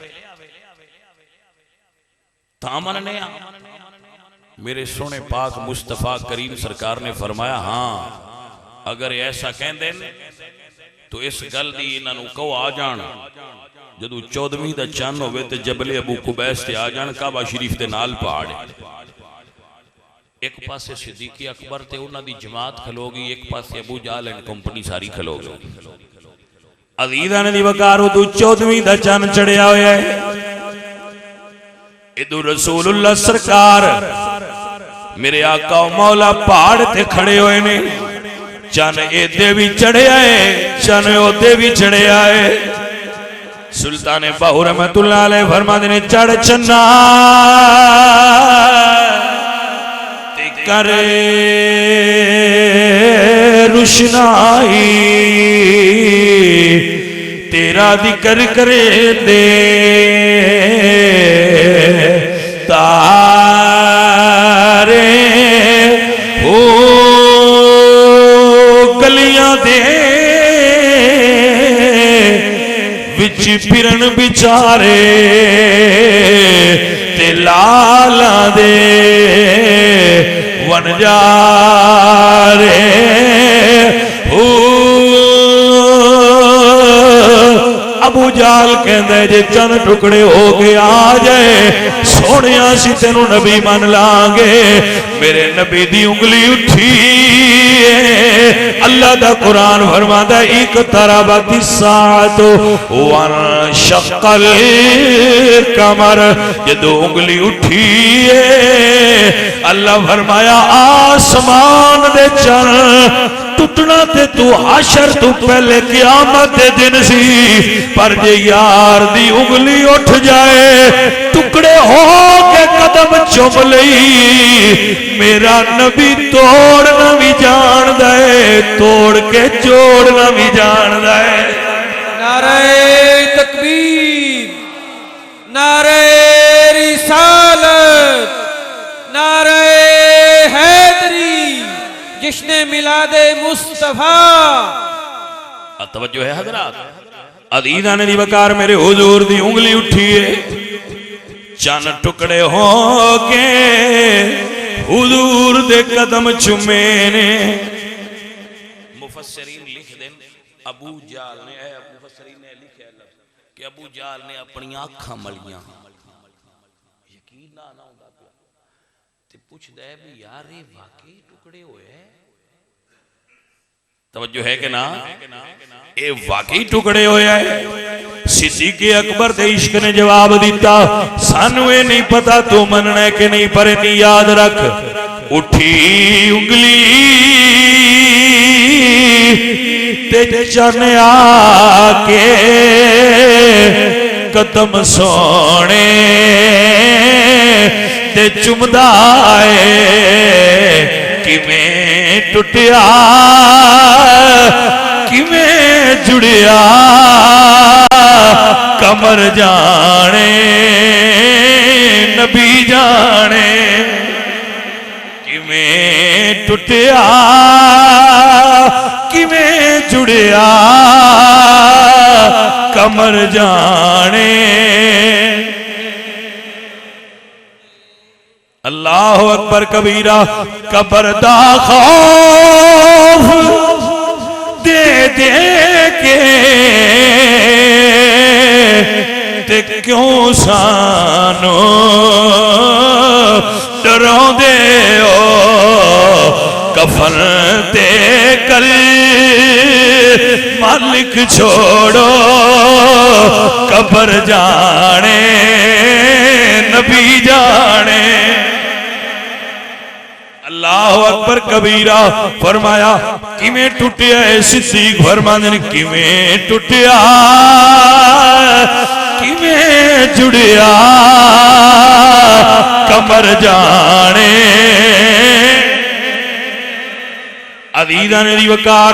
तां मनने आ। मेरे सोने पाक मुस्तफा करीम सरकार ने फरमाया हाँ, अगर ऐसा कहंदे तो इस गल दी इन्हां नूं कहो आ जाण। जदों 14वीं दा चन्न होवे ते जबले अबू कुबैस ते आ जाण। काबा शरीफ दे नाल पहाड़, एक पासे सिद्दीक़ अकबर ते उन्हां दी जमात खलो गई, एक पासे अबू जहल एंड कंपनी सारी खलो गई। अजीजा ने वकार तू 14वीं दा चन्न चढ़िया होया है। इदू रसूलुल्लाह सरकार मेरे आका मौला पहाड़ ते खड़े हुए ने। चन एदे भी चढ़िया है, चन ओदे भी चढ़िया है। सुल्तान बाहू रहमतुल्लाह अलैह फरमाते ने चढ़ चन्ना ते करे रुशनाई, तेरा जिक्र करे दे तारे ओ गलियां दे विच फिरन बिचारे ते लाला दे वन जा रे। अबू जाल कहंदा जे चन टुकड़े हो के आ जाए सोनिया सी तेनू नबी मन लांगे। मेरे नबी दी उंगली उठी, अल्लाह दा कुरान फरमांदा एक तरबती सात वन शक्कल कमर। जदों उंगली उठी अल्लाह फरमाया आसमान दे चन टुटना ते तू हाशर तू पहले क़यामत दे दिन सी, पर जे यार दी उंगली उठ जाए टुकड़े हो के कदम चुम लई, मेरा नबी तोड़ना भी जानदा है, तोड़ के जोड़ना भी जानदा है। नारे तकबीर, नारे रिसालत, नारे हैदरी, जिसने मिलादे मुस्तफा। तवज्जो है हजरात, अदीदा ने वकार मेरे हुजूर दी उंगली उठी है, चन टुकड़े हो के हुजूर दे कदम चुमे ने। मुफस्सरीन लिख दें अबू जाल ने, मुफस्सरीन ने लिखा कि अबू जाल ने अपनी आंखां मलियां, यकीन ना आंदा पिया ते पुछदा है भी यार ये वाकई टुकड़े होए है। तवज्जो है कि ना, ये वाकई टुकड़े होया है। सिद्दीक़ अकबर दे इश्क ने जवाब दिता, सानू ये नहीं पता तू मनना है कि नहीं, पर नहीं याद रख, उठी उंगली ते चन आके कदम सोने ते चुमदा है, किवें टुटिया किवें जुड़िया कमर जाने नबी जाने, किवें टुटिया किवें जुड़िया कमर जाने। अल्लाह अकबर कबीरा, कबर दा खौफ दे दे के ते क्यों सानो डरांदे हो, कफन ते कल मालिक छोड़ो कबर जाने नबी जाने। अल्लाह अकबर कबीरा, फरमाया किवें टुटिया है, सिद्दीक फरमांदे ने किवें टुटिया किवें जुड़िया कमर जाने। अदीदा ने दी वकार,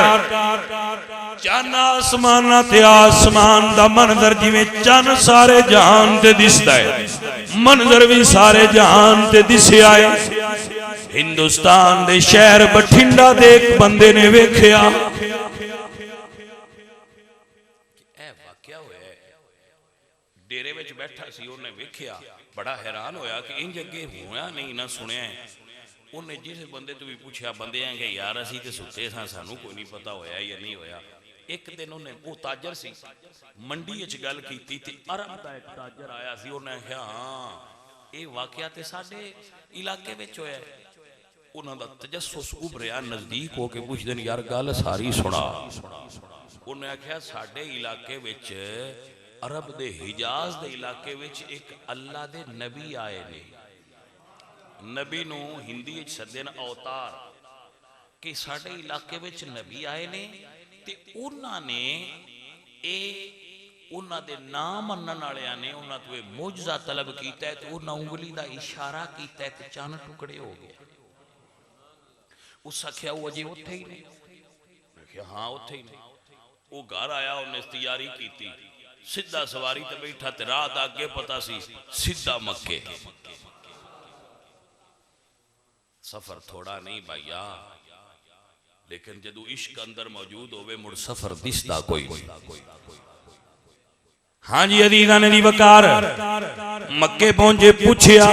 चन आसमान ते आसमान दा मंजर जिवें चन सारे जहान ते दिसदा है, मंजर भी सारे जहान ते दिसया है। हिंदुस्तान दे शहर बठिंडा दे एक बंदे ने वेख्या, वाकया होया डेरे विच बैठा सी, उन्हें वेख्या, बड़ा हैरान होया कि इंज अगे होया नहीं ना सुनिया है। उन्हें जिस बंदे तो भी पूछा, बंदे आंगे यार असी ते सुते सां, सानू कोई नहीं पता होया या नहीं होया। एक दिन उन्हें, वो ताजर सी, मंडी विच गल कीती ते अरब दा एक ताजर आया सी, उन्हें कहा हाँ ये वाकया ते साडे इलाके विच होया। उन्हां दा तजस्सुस उभरिया, नजदीक होके पुछदे ने यार गल सारी सुना। उन्हें आख्या साडे इलाके विच अरब दे हिजाज दे इलाके विच एक अल्लाह दे नबी आए ने, नबी नू हिंदी विच सदन अवतार, कि साडे इलाके विच नबी आए ने ते उन्हां ने उन्हां दे नाम मनन वालियां ने उन्हां तो मुजजा तलब कीता है, ते उन्हां उंगली दा इशारा कीता है ते चन टुकड़े हो गए। उस आख्या वो अजे उत्थे ही नहीं, आख्या हाँ उत्थे ही नहीं। वो घर आया, उन्हें तैयारी की, सीधा सवारी ते बैठा, ते राह दा अगे पता सी सीधा मक्के। सफर थोड़ा नहीं भैया, लेकिन जदू इश्क अंदर मौजूद होवे मुड़ सफर दिसदा कोई नहीं। हाँ जी अदीदा ने दी वकार, मक्के पहुंचे, पूछया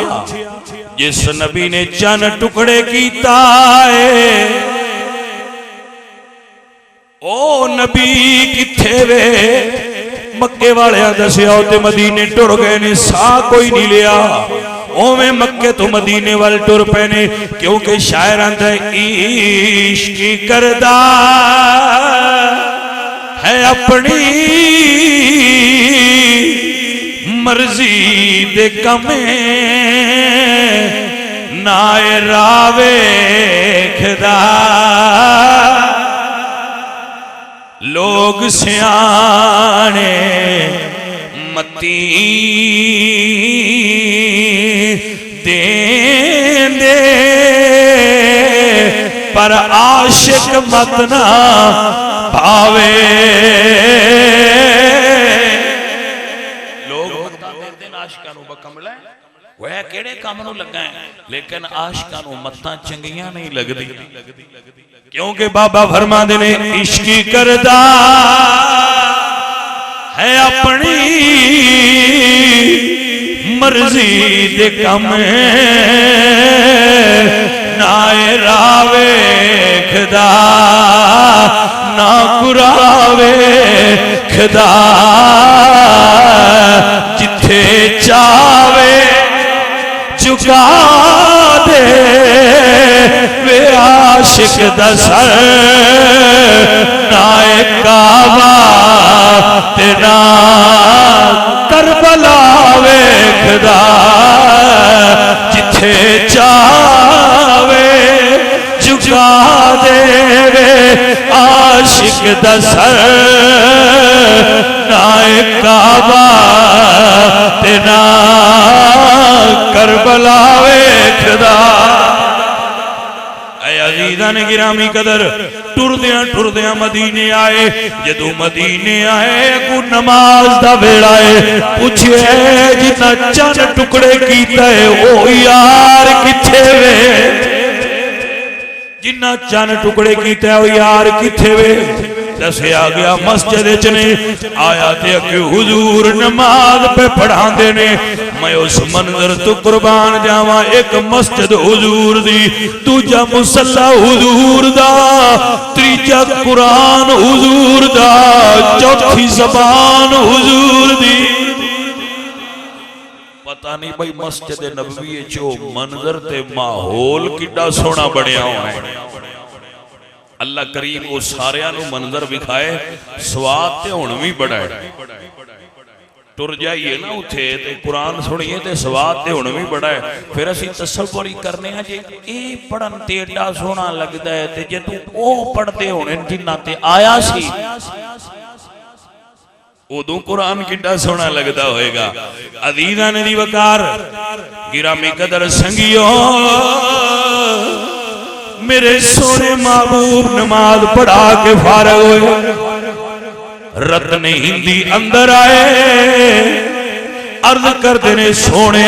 जिस नबी ने चन टुकड़े कीता है, ओ नबी किथे वे? मक्के वाले दसिया ते मदीने टुर गए ने, सा कोई नहीं लिया। ओवें मक्के तो मदीने वाल टुर पे ने, क्योंकि शायर आंदा इश्क करदा है अपनी मर्जी दे कमे, नाए रावे खदा लोग सियाने मती देंदे पर आशिक मत ना भावे। लोग मत्ता देंदे आशिकां नूं बकमला वह केड़े काम नूं लगा है, लेकिन आशिकां नूं मत्तां चंगियां नहीं लगदी, क्योंकि बाबा फरमांदे ने इश्की करदा है अपनी मर्जी दे कम नाए रावे खदा ना कुरावे खदा जिथे चावे चुका दे वे आशिक दा सर नाए काबा ते ना करबला वेखदा जिथे चावे चुका दे वे आशिक दा सर नाए काबा ते ना करबला वेखदा। अजीज़ान गिरामी कदर टुरदियां टुरदियां मदीने आए, जदों मदीने आए को नमाज दा वेला है, पूछे जिन्ना चंद टुकड़े कीता है ओ यार किथे वे, जिन्ना चंद टुकड़े कीता है ओ यार किथे वे। दसिया गया मस्जिद च ने आया ते अगे हुजूर नमाज पे पढ़ांदे ने। मैं उस मंजर तो कुर्बान जावा, एक मस्जिद हुजूर दी, दूजा मुसल्ला हुजूर दा, तीजा कुरान हुजूर दा, चौथी ज़बान हुजूर दी। पता नहीं भाई मस्जिद नबवी चो मंजर ते माहौल किड्डा सोहना बनया हुआ है। अल्लाह करीम वो सारियां नूं मंजर विखाए, स्वाद ते हुण भी बड़ा है। टुर जाइए ना उथे ते कुरान सुनिए ते स्वाद ते हुण भी बड़ा है। फिर असीं तसव्वुर करने आ जे ए पढ़न ते एडा सोहना लगदा है ते जे तू ओ पढ़दे होणे जिन्हां ते आया सी उदों कुरान किड्डा सोहना लगदा होएगा। अज़ीज़ान दी वकार गिरामी कदर संगियो, मेरे सोने महबूब नमाज पढ़ा के फारग हुए, रतन हिंदी अंदर आए, अर्ज करते ने सोने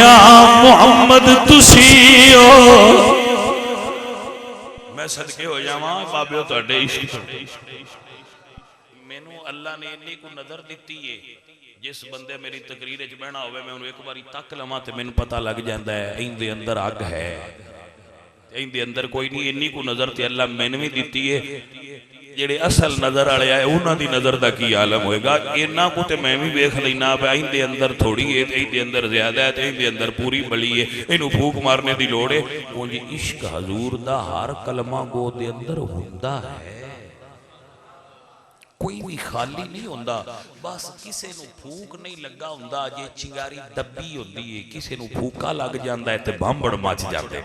मुहम्मद तुसी हो। मैं सदके हो जावा बाबे तुहाडे इश्क, मैनू अल्लाह ने इन्नी को नजर दी है, जिस बंदे मेरी तकरीर च बहना होवे मैं उन्हें एक बारी तक लवां ते मैनू पता लग जाता है इनके अंदर अग है, इनके अंदर कोई नहीं। इन्नी को नजर ते अल्लाह मैनू भी दी है। जेड़े असल नजर वाले आए उन्हां दी नजर दा की आलम होएगा। इन्ना को ते मैं भी वेख लेना पे इनके अंदर थोड़ी है, इनके अंदर ज्यादा है, इनके अंदर पूरी बली है, इनू फूक मारने की लोड़ है। उंज इश्क हजूर दा हर कलमा गो दे अंदर हुंदा है, कोई भी खाली नहीं होंदा। बस किसी नू फूक नहीं लगा हुंदा, जे चिंगारी दबी होंदी है, किसी नू फूका लग जाता है तो भांबड़ मच जाते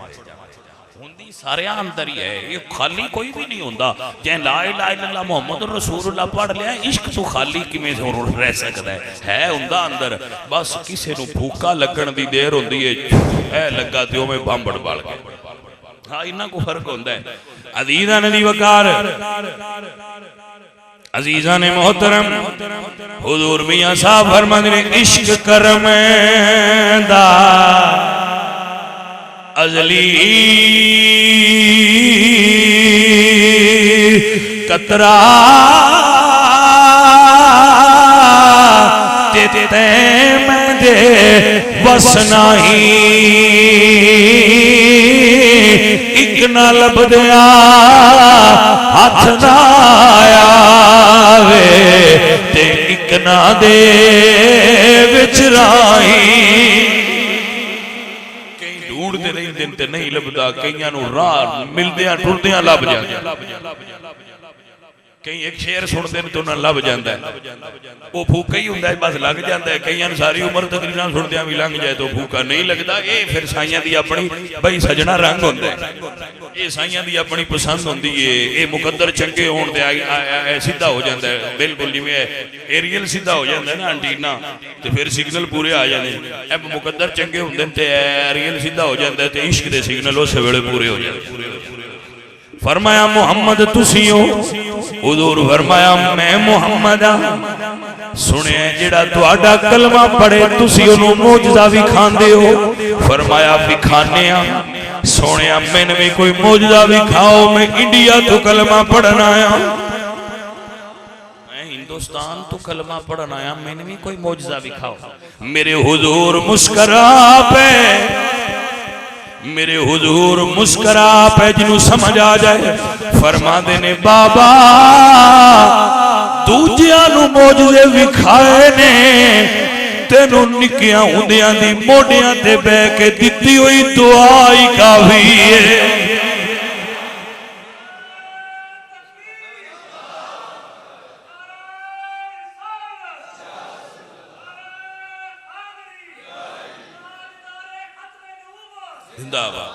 हुंदी सारे अंदर ही है। ये खाली कोई भी नहीं होंदा। जे ला इलाहा इल्लल्लाह मुहम्मद रसूलुल्लाह पढ़ लिया, इश्क तो खाली किवें रह सकता है हुंदा अंदर। बस किसी नू फूका लगन दी देर होंदी है, ऐ लगा ते ओवें भांबड़ बल गए। हाँ इन्ना को फर्क होंदा है। अज़ीज़ान दी वकार अजीज़ान मोहतरम हुजूर मियां साहब फरमांदे ने इश्क करम दा अजली कतरा ते मैं दे बस नहीं एक ना लभदिया हाथ ना आवे ते एक ना दे विच राही। कई ढूंढते रहिंदे ते नहीं लभदा, कईयां नूं राह मिलदियां टुरदियां लभ जांदा। कई एक शेर सुनते हैं तो उन्हें लभ जाता है, वो फूका ही होंगे बस लग जाता है। कई सारी उम्र तकरीरां सुनदे भी लंघ जाए तो फूका नहीं लगता। ये फिर साइयां दी अपनी बई सजना रंग होंदा है, ये साइयां दी अपनी पसंद होंदी है। ये मुकद्दर चंगे होण ते सीधा हो जाता है, बिल्कुल जिवें एरियल सीधा हो जाता है ना एंटीना, तो फिर सिग्नल पूरे आ जाते हैं। मुकद्दर चंगे होंदे ते एरियल सीधा हो जाता है, तो इश्क दे सिग्नल उस वेले पूरे हो जाते। फरमाया मुहम्मद तुसी हो, हुजूर फरमाया मैं मुहम्मद हां। सुने जेड़ा तुहाडा कलमा पढ़े तुसी ओनू मौजज़ा विखांदे हो। फरमाया विखाने आ। सोने मैंने भी कोई मौजज़ा विखाओ, मैं इंडिया तो कलमा पढ़न आया, मैं हिंदुस्तान तो कलमा पढ़न आया, मैंने भी कोई मौजज़ा विखाओ। मेरे हुजूर मुस्करा पे, मेरे हुजूर मुस्करा पे, जिन्हों समझ आ जाए फरमाते ने बाबा दूजिया नू मौजज़े विखाए ने, तेनू निकिया हुंदियां दी मोढियां ते बह के दित्ती हुई दुआ ही काफी है। जिंदाबाद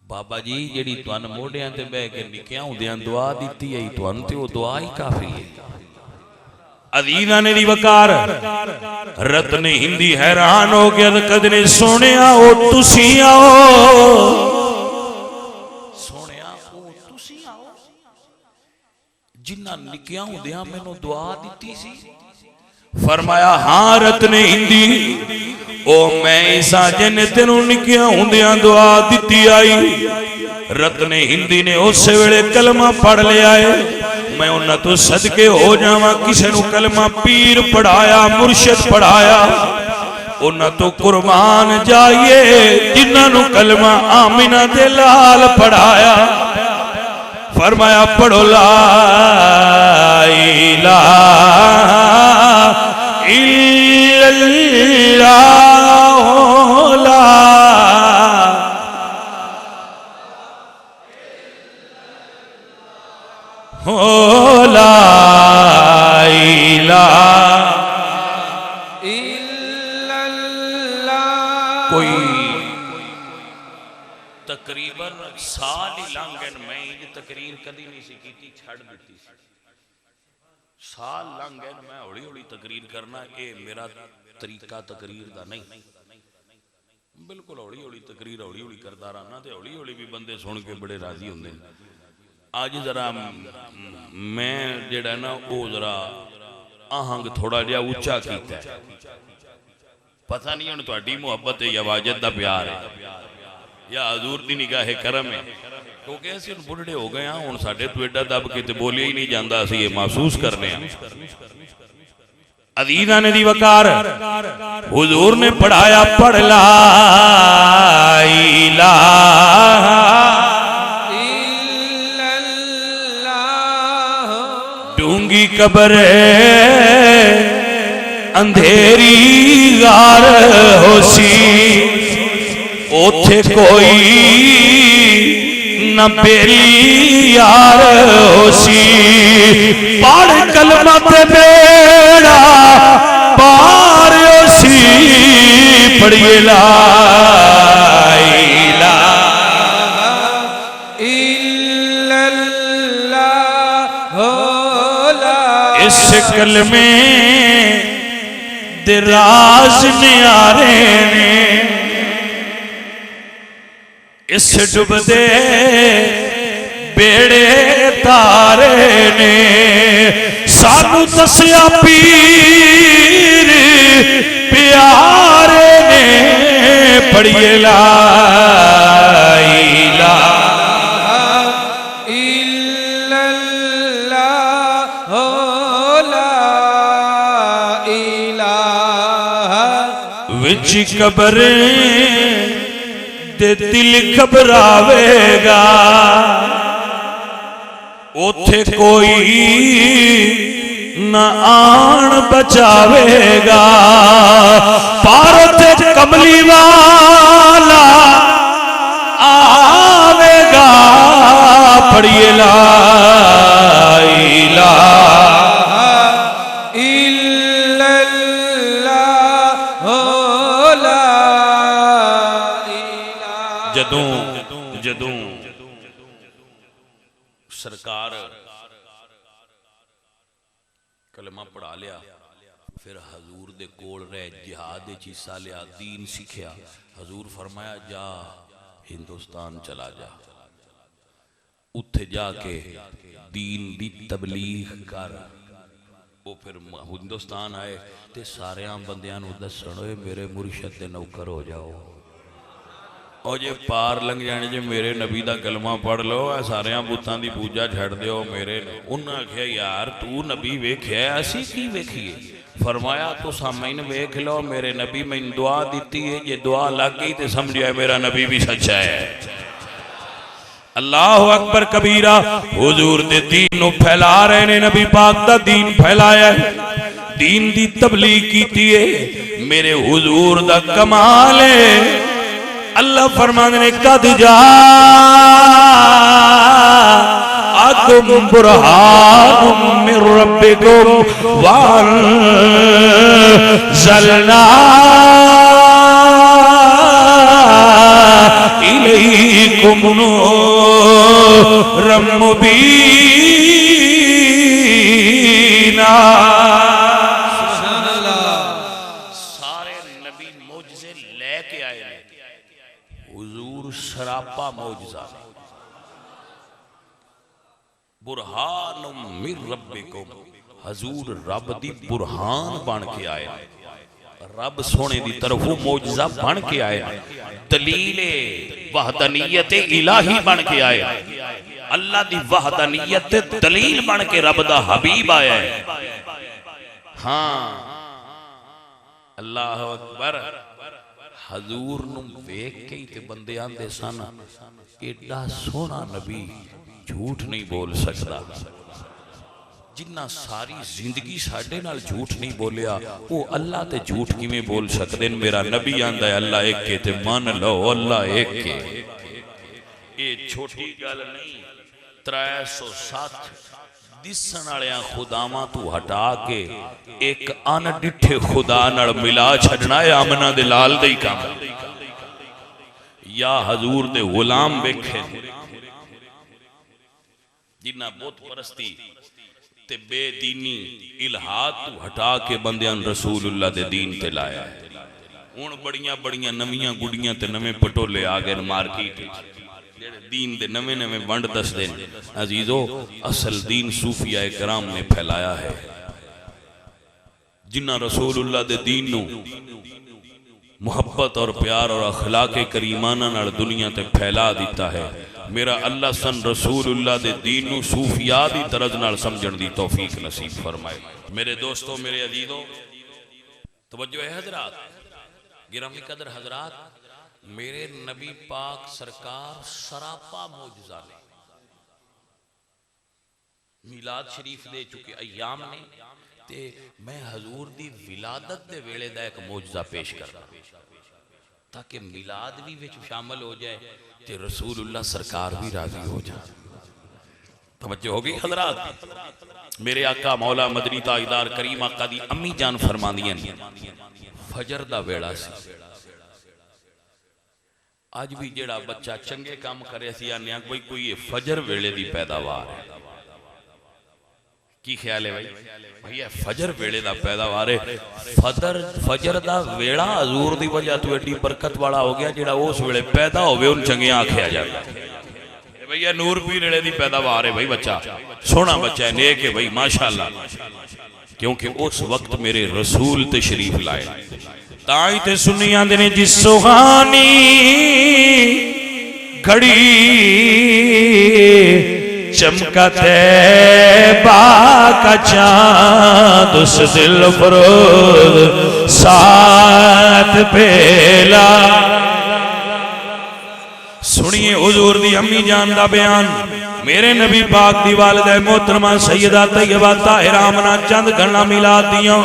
बाबा जी जेड़ी तुहान मोढियां ते बह के निकिया हुंदियां दुआ दित्ती है, तुहान ते वो दुआ ही काफी है। अजीज़ां ने दी वकार रतन हिंदी हैरान हो गया, कदने सोने आओ तुसी आओ, सोने आओ तुसी आओ, जिन्ना निकिया हुंदियां मैनू दुआ दित्ती सी। फरमाया हाँ रतन हिंदी, ओ मैं ईसा जिन तेनू निकिया हुंदियां दुआ दित्ती आई। रतन हिंदी ने उस वेले कलमा पढ़ लिया है। मैं उन्हां तो सदके हो जावां, किसे नू कलमा पीर पढ़ाया, मुर्शिद पढ़ाया, उन्हां तो कुर्बान जाइए जिन्हां नू कलमा आमिना दे लाल पढ़ाया। फरमाया पढ़ो ला इलाहा इल्लल्लाह ला ला इलाहा इल्लल्लाह। कोई तकरीबन साल ही लंघ गए, मैं तकरीर कदी नहीं सी कीती, छड़ दी साल लंघ गए, मैं हौली हौली तकरीर करना, ये मेरा तरीका तकरीर का नहीं, बिल्कुल हौली हौली तकरीर हौली हौली करता रहना, तो हौली हौली भी बंदे सुन के बड़े राजी होंगे। अज जरा मैं जेड़ा ना वो जरा आहंग थोड़ा जिहा उच्चा कीता, पता नहीं हुण तुहाडी मुहब्बत या वाजद दा प्यार है या हजूर दी निगाह करम है, क्योंकि असीं हुण बुढ़े हो गए हाँ, हुण साडे तो एडा दब के ते बोलिया ही नहीं जाता, असीं ये महसूस करने। अजीज़ां ने दी वकार हुजूर ने पढ़ाया पढ़ ला इलाहा इल्लल्लाह। डूंगी कब्र अंधेरी गार होसी, ओथे कोई न बेली यार होसी, पढ़ कलमा ते बेड़ा पार होसी, पढ़िए ला इलाहा इल्लल्लाह। इस कलमे दे राज न्यारे ने, इस डुबदे बेड़े तारे ने, सानू दसिया पीर प्यारे ने, पढ़िए ला इलाहा इल्लल्लाह ला इलाहा। विच कब्र ते दिल घबरावेगा, ओथे कोई न आन बचावेगा, भारत कमली वाला आवेगा। पढ़िए ला इलाहा इल्लल्लाह हो ला इलाहा। जदों सरकार कलमा पढ़ा लिया, फिर हजूर दे कोल रह जिहाद विच हिस्सा लिया, दीन सीखिया। हजूर फरमाया जा हिंदुस्तान चला जा, उत्थे जाके दीन दी तबलीग कर। वो फिर हिंदुस्तान आए ते सारे बंदियां नूं दस्सण ओए मेरे मुर्शद दे नौकर हो जाओ, और जे पार लंघ जाने जे मेरे नबी दा कलमा पढ़ लो, सारे बुतां दी पूजा छड़ दिओ मेरे। उन्हें आख्या यार तू नबी वेख्या असी की वेखिए? फरमाया तो सामने वेख लो, मेरे नबी मैनूं दुआ दी है, जे दुआ लग गई तो समझिया मेरा नबी भी सच्चा है। अल्लाह अकबर कबीरा। हुजूर दे दीन नूं फैला रहे ने, नबी पाक दा दीन फैलाया है, दीन दी तबलीग कीती है। मेरे हुजूर दा कमाल है। अल्लाह फरमांदे ने कद जाअकुम बुरहानुम मिर रब्बिकुम वअनज़लना इलैकुम नूरम मुबीना। सारे नबी मौजज़े लेके आए हैं, हुजूर सरापा मौजज़ा ने। बुरहानुम मिर रब्बिकुम, हजूर रब दी बुरहान बन के आए, रब सोने दी तरफों मौजज़ा बन के आए, दलीले वहदानियत इलाही बन के आए, अल्लाह दी वहदानियत दलील बन के रब दा हबीब आया है। हाँ अल्लाह अकबर। हजूर नूं वेख के ही ते बंदे आंदे सन एडा सोहना नबी झूठ नहीं बोल सकता। जिन्ना सारी जिंदगी साडे नाल झूठ नहीं बोलिया, वो अल्लाह ते झूठ किवें बोल सकदे? मेरा नबी आंदा है अल्लाह एक के ते मान लो अल्लाह एक के। ये छोटी गल नहीं, 307 दिसन वालियां खुदावां तू हटा के एक अनडिठे खुदा नाल मिला छड़ना है आमना दे लाल दे ही काम। या हजूर दे गुलाम वेखे जिन्ना बुत परस्ती ते बेदीनी इल्हाद तू हटा के बंदियां रसूलुल्लाह दे दीन ते लाया है। हुण बड़ियां बड़ियां नवीं गुड़ियां ते नवे पटोले आ गए मार्केट जेड़े दीन दे नवे नवे वंड दसदे ने। अजीजो असल दीन सूफिया कराम ने फैलाया है, जिन्ना रसूलुल्लाह दे दीन नू मुहब्बत और प्यार और अखलाके करीमाना नाल दुनिया ते फैला दिता है। मेरा अल्लाह सन रसूलुल्लाह दे दीन नू सूफिया दी तरज नाल समझण दी तौफीक नसीब फरमाए। मेरे दोस्तों, मेरे अजीजों, तवज्जो है हजरात, गिरामी कदर हजरात, मेरे नबी पाक सरकार सरापा मौजज़ा ने मिलाद शरीफ दे चुके अयाम ने, ते मैं हजूर दी विलादत दे वेले दा एक मौजज़ा पेश करना ताकि मिलाद भी विच शामिल हो जाए ते रसूलुल्लाह सरकार भी राजी हो जाए। तवज्जो होगी हजरात। मेरे आका मौला मदनी ताजदार करीम आका दी अम्मी जान फरमांदियां ने फजर दा वेला सी। अज भी जेड़ा बच्चा चंगे काम करे सी आने कोई फजर वेले दी पैदावार है। की ख्याल है भाई? भैया फजर वेले दा पैदावार है। फजर दा वेला हजूर दी वजह तो एडी बरकत वाला हो गया, जेड़ा उस वेले पैदा होवे उन चंगिया आख्या जाता भैया नूर पीर वेले दी पैदावार है। भाई बच्चा सोहना बच्चा है, नेक है भाई माशाअल्लाह, क्योंकि उस वक्त मेरे रसूल तशरीफ लाए। ताई ते सुनी आंदे ने जिस सुहानी घड़ी चमका तैबा का चांद उस दिल फरोज साथ पेला। सुनिए हुजूर दी अम्मी जान दा बयान। मेरे नबी पाक दी वालिदा मोहतरमा सैयदा तैयबा ताहिरा आमना चंद गणना मिलाद दियां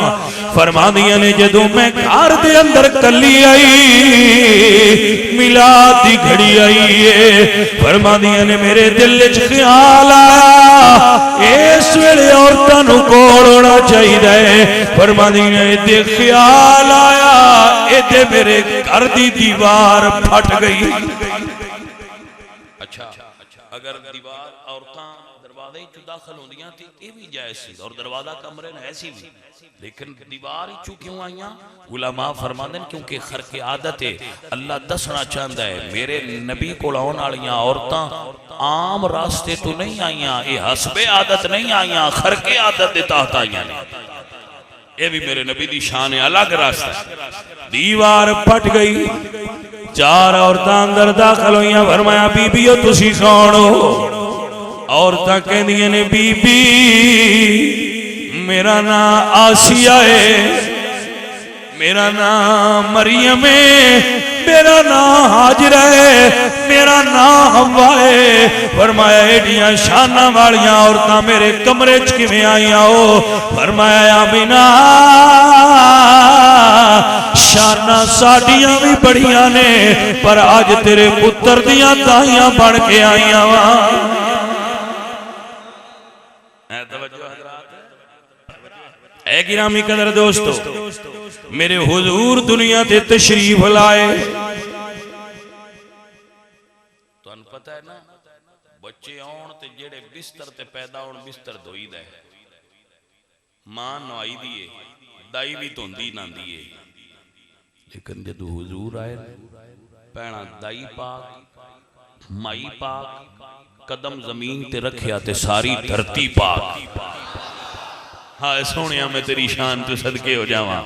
फरमादियां ने जदों मैं घर दे अंदर कली आई मिलाद दी घड़ी आई है फरमादियां ने मेरे दिल च ख्याल आया इस वेले औरतां नूं कोल होना चाहिए फरमादियां ने इदे ख्याल आया इदे मेरे घर दी दीवार फट गई। अच्छा अगर दीवार औरतां दरवाजे च दाखिल होंदियां ते ये भी जायज सी और दरवाजा कमरे ने ऐसी भी लेकिन दीवार चू क्यों आईयां उलमा फरमांदे ने क्योंकि खरके आदत है अल्लाह दसना चाहता है मेरे नबी कोल आउण वालियां औरतां आम रास्ते तो नहीं आईयां ये हसबे आदत नहीं आईयां खरके आदत दे तहत आईयां ने ये भी मेरे नबी दी शान है अलग रास्ता। दीवार फट गई चार औरतां अंदर दाखिल होइयां फरमाया बीबीओ तुसी कौन हो औरतां कहंदियां ने बीबी मेरा नाम आसिया है मेरा नाम मरियम है मेरा नाम हाजरा है मेरा नाम हवा है फरमाया एडियां शाना वालियां औरतां मेरे कमरे च किवें आईयां हो फरमाया बिना शाना साडियां भी बड़ियां ने पर अज तेरे पुत्र दियां दाइयां बन के आईयां वा। ऐ गिरामी कदर दोस्तों मेरे हुजूर दुनिया ते तशरीफ लाए तुहानू पता है ना बच्चे आउण ते जेड़े बिस्तर ते पैदा होण बिस्तर धोईदा है मां नवाई दी है दाई भी धोंदी नांदी है लेकिन जदों हुजूर आए भैणा दाई पाक माई पाक कदम जमीन ते रखिया ते सारी धरती पाक हाय सोनिया मैं तेरी शान तो सदके हो जावा।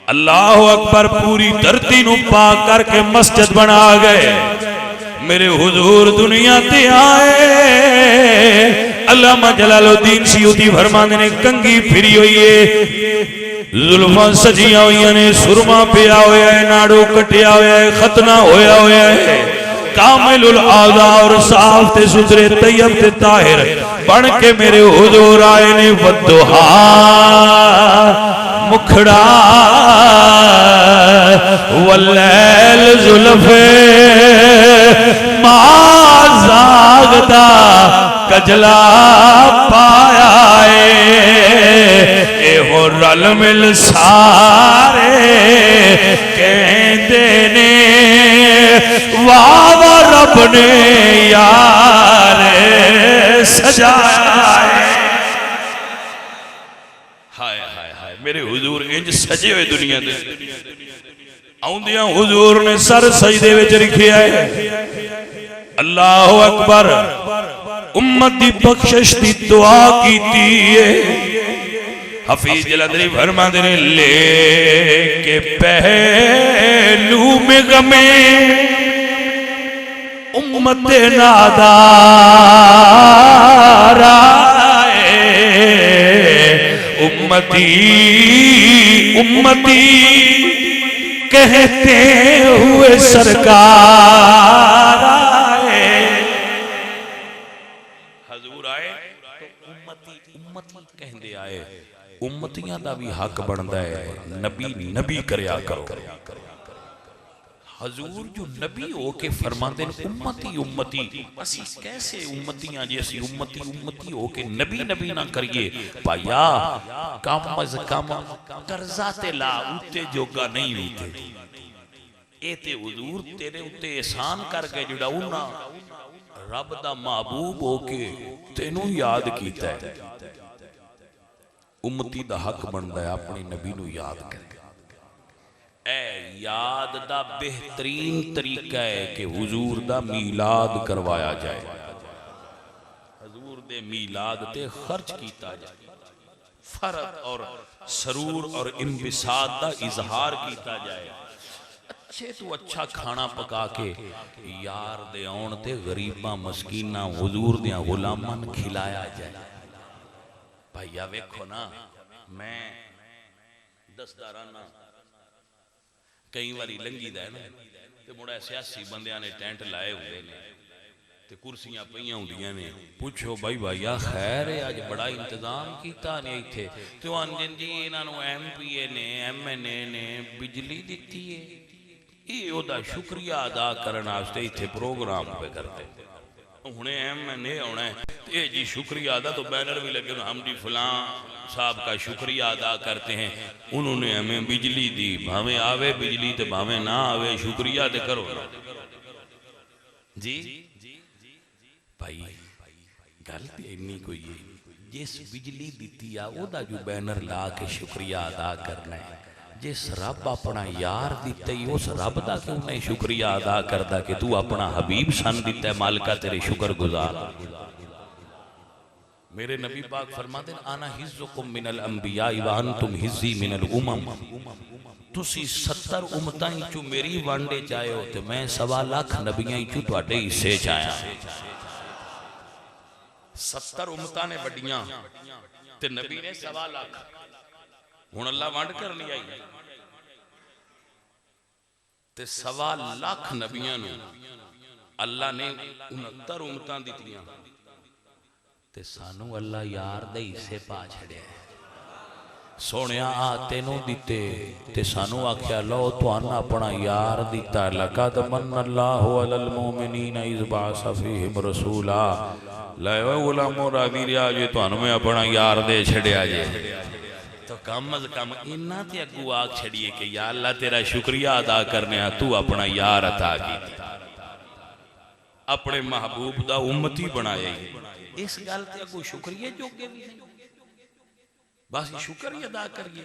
अल्लाह अकबर पूरी धरती नू पाक करके मस्जिद बना गए मेरे हुजूर दुनिया ते आए अल्लामा जलालुद्दीन सियूती फरमांदे ने कंगी फिरी हुई है जुल्फां सजियां हुई ने सुरमा पिया होया है नाड़ू कटिया होया है खतना होया होया है कामिलुल आज़ा और साफ ते सुथरे तैयब ते ताहिर बन के मेरे हुजूर आए ने वद्दुहा मुखड़ा वल्लैल जुल्फे माज़ागदा कजला पाया ए हो रल मिल सारे कहते ने वाह रब ने यार सजाया हाय हाय हाय मेरे हुजूर इंज सजे हुए दुनिया दे आउंदियां हुजूर ने सर सजदे विच रखिया है अल्लाह अकबर उम्मत दी बख्शिश दी दुआ कीती है हफीज जलंधरी फरमाते ने लेके पहलू में गमे उम्मत नादारा उम्मती उम्मती कहते हुए सरकार हजूर आए तो उम्मती उम्मती कहंदे आए उम्मतियां दा भी हक बनदा है नबी नबी करया करो। हजूर जो नबी हो के फरमाते हैं उम्मती उम्मती असी कैसे उम्मतियां जी असी उम्मती उम्मती हो के नबी नबी ना करिए भाइया कम अज कम कर्जा ते ला उत्ते जोगा नहीं होते ए ते हुजूर तेरे उत्ते एहसान करके जुड़ा उन्ना रब दा महबूब हो के तेनू याद कीता है उम्मती दा हक बनदा है अपने नबी नू याद करे। याद दा बेहतरीन तरीका है कि हुजूर दा मीलाद करवाया जाए हुजूर दे मीलाद ते खर्च कीता जाए फरत और सरूर और इंबिसात दा इजहार कीता जाए अच्छे तो अच्छा खाना पका के यार दे आउण ते गरीबां मस्कीनां हुजूर दियां गुलामां नूं खिलाया जाए। भाईया वेखो ना मैं दसदा रहना कई बारी लंघी दा है ना ते मुड़ा सियासी बंदियां ने टेंट लाए हुए ने ते कुर्सियां पईयां हुंदियां ने पुछो भाई भाईया खैर है अज बड़ा इंतजाम कीता ने इत्थे ते आंदे जी इन्हां नूं MPA ने MNA ने बिजली दित्ती है ये ओदा शुक्रिया अदा करने वास्ते इत्थे प्रोग्राम पे करते हुणे MNA आना है जी शुक्रिया अदा तो बैनर भी लगे हम जी फलां साहब का शुक्रिया अदा करते हैं उन्होंने हमें बिजली दी भावें आवे बिजली तो भावें ना आवे शुक्रिया तो करो जी भाई गल तो इन्नी कोई है जिस बिजली दी आ ओदा जो बैनर ला के शुक्रिया अदा करना है जिस रब अपना यार दिता ही उस रब का क्यों नहीं शुक्रिया अदा करता कि तू अपना हबीब सन दिता है मालिका तेरे शुक्र गुजार मेरे नबी पाक फरमाते हैं आना हिज़्ज़ुकुम मिनल अंबिया व अंतुम हिज़्ज़ी मिनल उमम तुसी 70 उम्मतां चो मेरी वांडे चाहे हो ते मैं 1.25 लाख नबियां चो तुहाडे हिस्से च आया 70 उम्मतां ने वड्डियां ते नबी ने 1.25 लाख हुण अल्लाह वंड करनी आई ते 1.25 लाख नबियां नूं अल्लाह ने 69 उम्मतां दित्तियां ते सानू अल्लाह यार दे हिस्से पा छड़िया सोनिया आ तेनू दिते ते सानू आख्या लो तुहानू अपना यार दिता लक़द मन्नल्लाहु अलल मुमिनीना इज़ बअसा फ़ीहिम रसूला लै उलमो राज़ी रिया जे तुहानू मैं अपना यार दे छड़िया जे तो कम अज कम इन्ना ते अगू आख छड़िए कि या अल्लाह तेरा शुक्रिया अदा करने तू अपना यार अता कीता अपने महबूब दा उम्मती बनाया इस गल ते अगू शुक्रिया जोगे भी नहीं बस शुक्र ही अदा करिए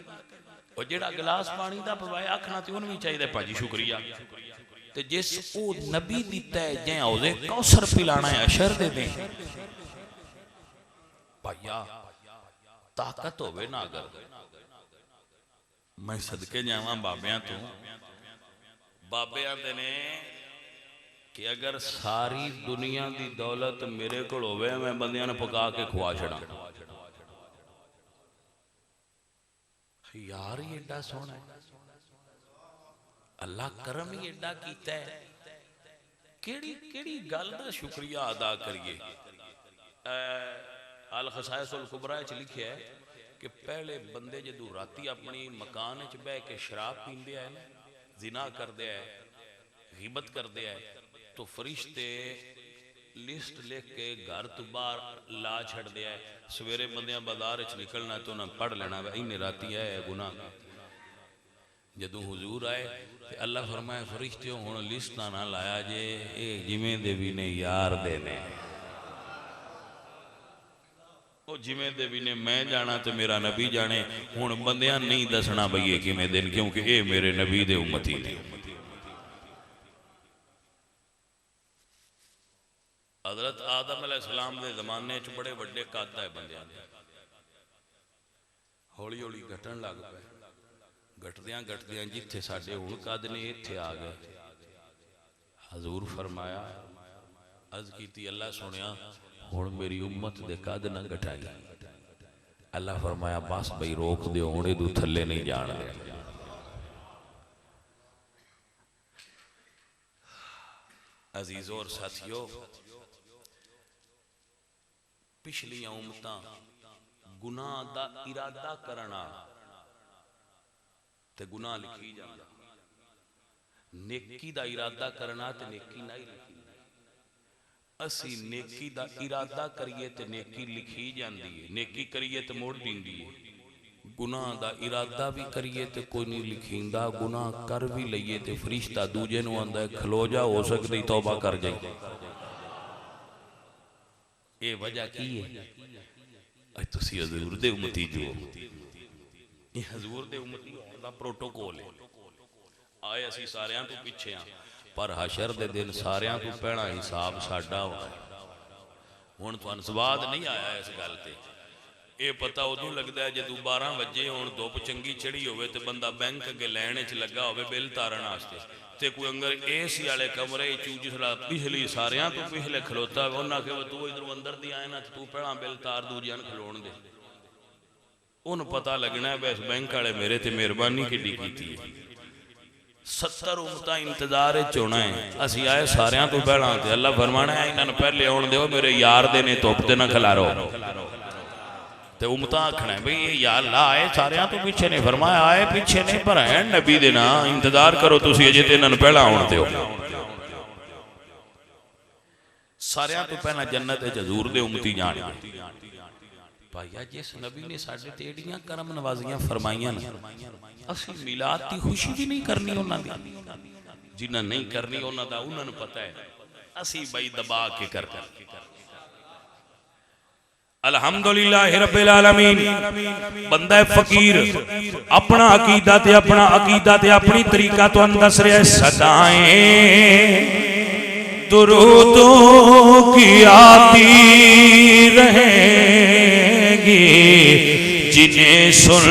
और जेड़ा गिलास पानी दा पवाए आखना ते उन्हें भी चाहिए भाजी शुक्रिया ते जिस ओ नबी दिता है जै औदे कौसर पिलाना है अशर दे दे भैया ताकत होवे ना अगर मैं सदके जावां बाबियां तो बाबे आंदे ने कि अगर सारी दुनिया की दौलत मेरे को होवे मैं बंदियां ने पका के खुआ छड़ा यार ही एडा सोना है अल्लाह करम ही एडा कीता है केड़ी केड़ी गल दा शुक्रिया अदा करिए अल खसाइसुल कुबरा च लिखिया है कि पहले बंदे जदों राती अपनी मकान च बह के शराब पींदे है जिना करदे है गिबत करदे है तो फरिश्ते लिस्ट लिख के घर तो बाहर ला छड़ दिया है सवेरे बंदियां बाजार च निकलना तो उन्हें पढ़ लेना इन्हें राती है गुनाह जदों हुजूर आए तो अल्लाह फरमाए फरिश्ते हुण लिस्ट ना लाया जे ये जिवें दे भी ने यार दे ने वो जिवें दे भी ने मैं जाना तो मेरा नबी जाने हुण बंदियां नहीं दसना बई ये किवें दिन क्योंकि ये मेरे नबी दे उम्मती ने हजरत आदम अलैहिस्सलाम के जमाने च बड़े वड्डे कद है बंदियां दे हौली हौली घटन लग पे घटदियां जिथे साडे हुण कद ने इत्थे आ गए हजूर फरमाया अर्ज कीती अल्लाह सुनिया हुण मेरी उम्मत दे कद न घटाई अल्लाह फरमाया बस बई रोक दिओ हुण इदू थल्ले नहीं जाण देना अजीजों और साथियों पिछलियां उम्मतां गुनाह दा इरादा करना ते गुनाह लिखी जांदा नेकी दा इरादा करना ते नेकी नहीं लिखी असी नेकी दा इरादा करिए ते नेकी लिखी जांदी है नेकी करिए ते मोड़ दींदी है गुनाह दा इरादा भी करिए ते कोई नहीं लिखींदा गुनाह कर भी लईए ते फरिश्ता दूजे नूं आंदा खलो जा हो सकदी तौबा कर जाई ये वजह की है तुसी हजूर दे उम्मती जो ये हजूर दे उम्मती दा प्रोटोकॉल है आए असी सारियां तो पीछे हाँ पर हशर दे दिन सारियां तो पहला हिसाब साडा होना हुण तुहानूं स्वाद नहीं आया इस गल ते ये पता उदों लगता है जो 12 वजे हुण धुप चंगी चढ़ी होवे ते बंदा बैंक अगे लैण च लगा होवे बिल तारन वास्ते ते कोई अंदर एसी वाले कमरे जिसला पिछली सारियां तो पिछले खलोता उन्हें आखे तू इधरों अंदर दी आए ना तू पहला बिल तार दूजिया खलोण दे उन्हें पता लगना है बस बैंक वाले मेरे ते मेहरबानी किड्डी कीती है 70 उम्मतां इंतजार च होना है, असी आए सारियां तो पहला ते अल्लाह फरमाना है इन्हां पहले आउण दिओ, मेरे यार दे ने धुप ते ना खलारो। ते उम्मतां आखना है भाई ये यार अल्लाह आए सारियां तो पीछे ने, फरमाया आए पीछे ने पर है नबी दे ना, इंतजार करो तुसी अजे ते इन्हां पहला आउण दिओ। सारियां तो पहला जन्नत च हजूर दे उम्मती जाण भाईया, जिस नबी ने साडे ते एडियां करम नवाजियां फरमाइयां असी मिलाद की खुशी भी नहीं करनी उन्हां दी, जिन्हां नहीं करनी उन्हां दा उन्हां नूं पता है, असी भाई दबा के कर अल्हम्दुलिल्लाह रब्बिल आलमीन। बंदा फकीर अपना अकीदा ते अपनी तरीका तो दस रहा है। सदाएं दुरूदों की आती रहेंगी, जिन्हें सुन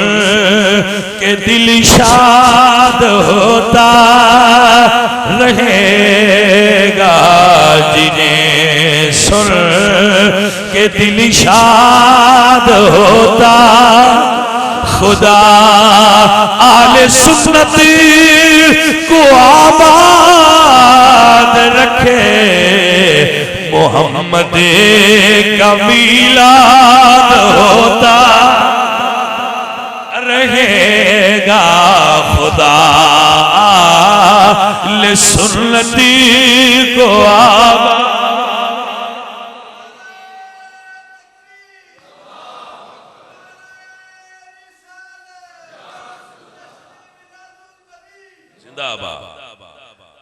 के दिल शाद होता रहेगा, जिन्हें सुन के दिल शाद होता। खुदा आले सुन्नत को आबाद रखे, मोहम्मद का मिलाद होता रहेगा। खुदा आले सुन्नत को आबाद।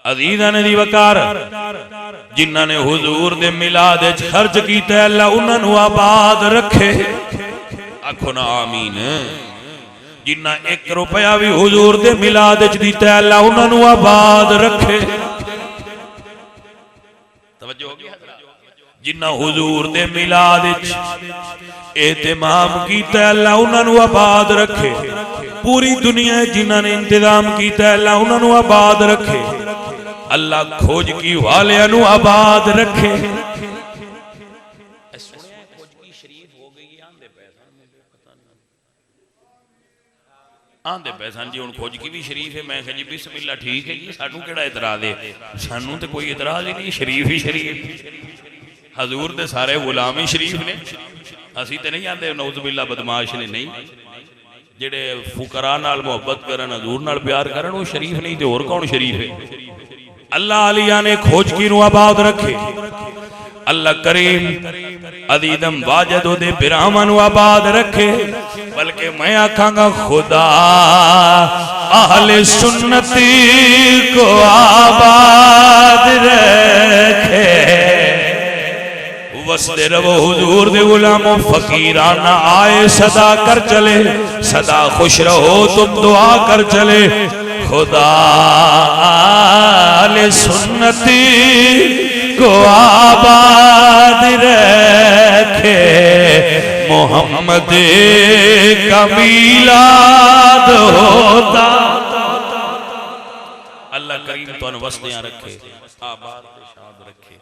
अजीज़ां ने दी वकार जिन्हां ने हुजूर दे मिलाद विच खर्च कीता, अल्लाह उन्हां नूं आबाद रखे। आखो ना आमीन। जिन्हां 1 रुपया भी हुजूर दे मिलाद विच दिता, अल्लाह उन्हां नूं आबाद रखे। तवज्जो हो गई। जिन्हां हुजूर दे मिलाद विच एहतमाम कीता, अल्लाह उन्हां नूं आबाद रखे। पूरी दुनिया जिन्हां ने इंतजाम किया, अल्लाह उन्हां नूं आबाद रखे। अल्लाह खोज की वालियां नूं आबाद रखे। आंदे पैसा जी हुण खोज की भी शरीफ है। मैं कहा जी बिस्मिल्लाह ठीक है जी, सानू केड़ा इतराज है? सानू तो कोई इतराज ही नहीं, शरीफ ही शरीफ। हजूर दे सारे गुलाम ही शरीफ ने। असी तो नहीं आते नौज़ुबिल्लाह बदमाश ने, नहीं। जेड़े फुकरा नाल मुहब्बत करन, हजूर नाल प्यार करन, वो शरीफ नहीं तो और कौन शरीफ है? अल्लाह आलिया ने खोज की नूं आबाद रखे। अल्लाह करीम अदीदम वाजद दे बिरामा नूं आबाद रखे। बल्कि मैं आखांगा खुदा अहले सुन्नती को आबाद रखे। वसदे रवो हुजूर दे गुलामों, फकीराना आए सदा कर चले, सदा खुश रहो तुम दुआ कर चले। खुदा आले सुन्नती को आबाद रखे, मोहम्मद का मिलाद होता। अल्लाह करीम तो वसदियां रखे, आबाद शाद रखे।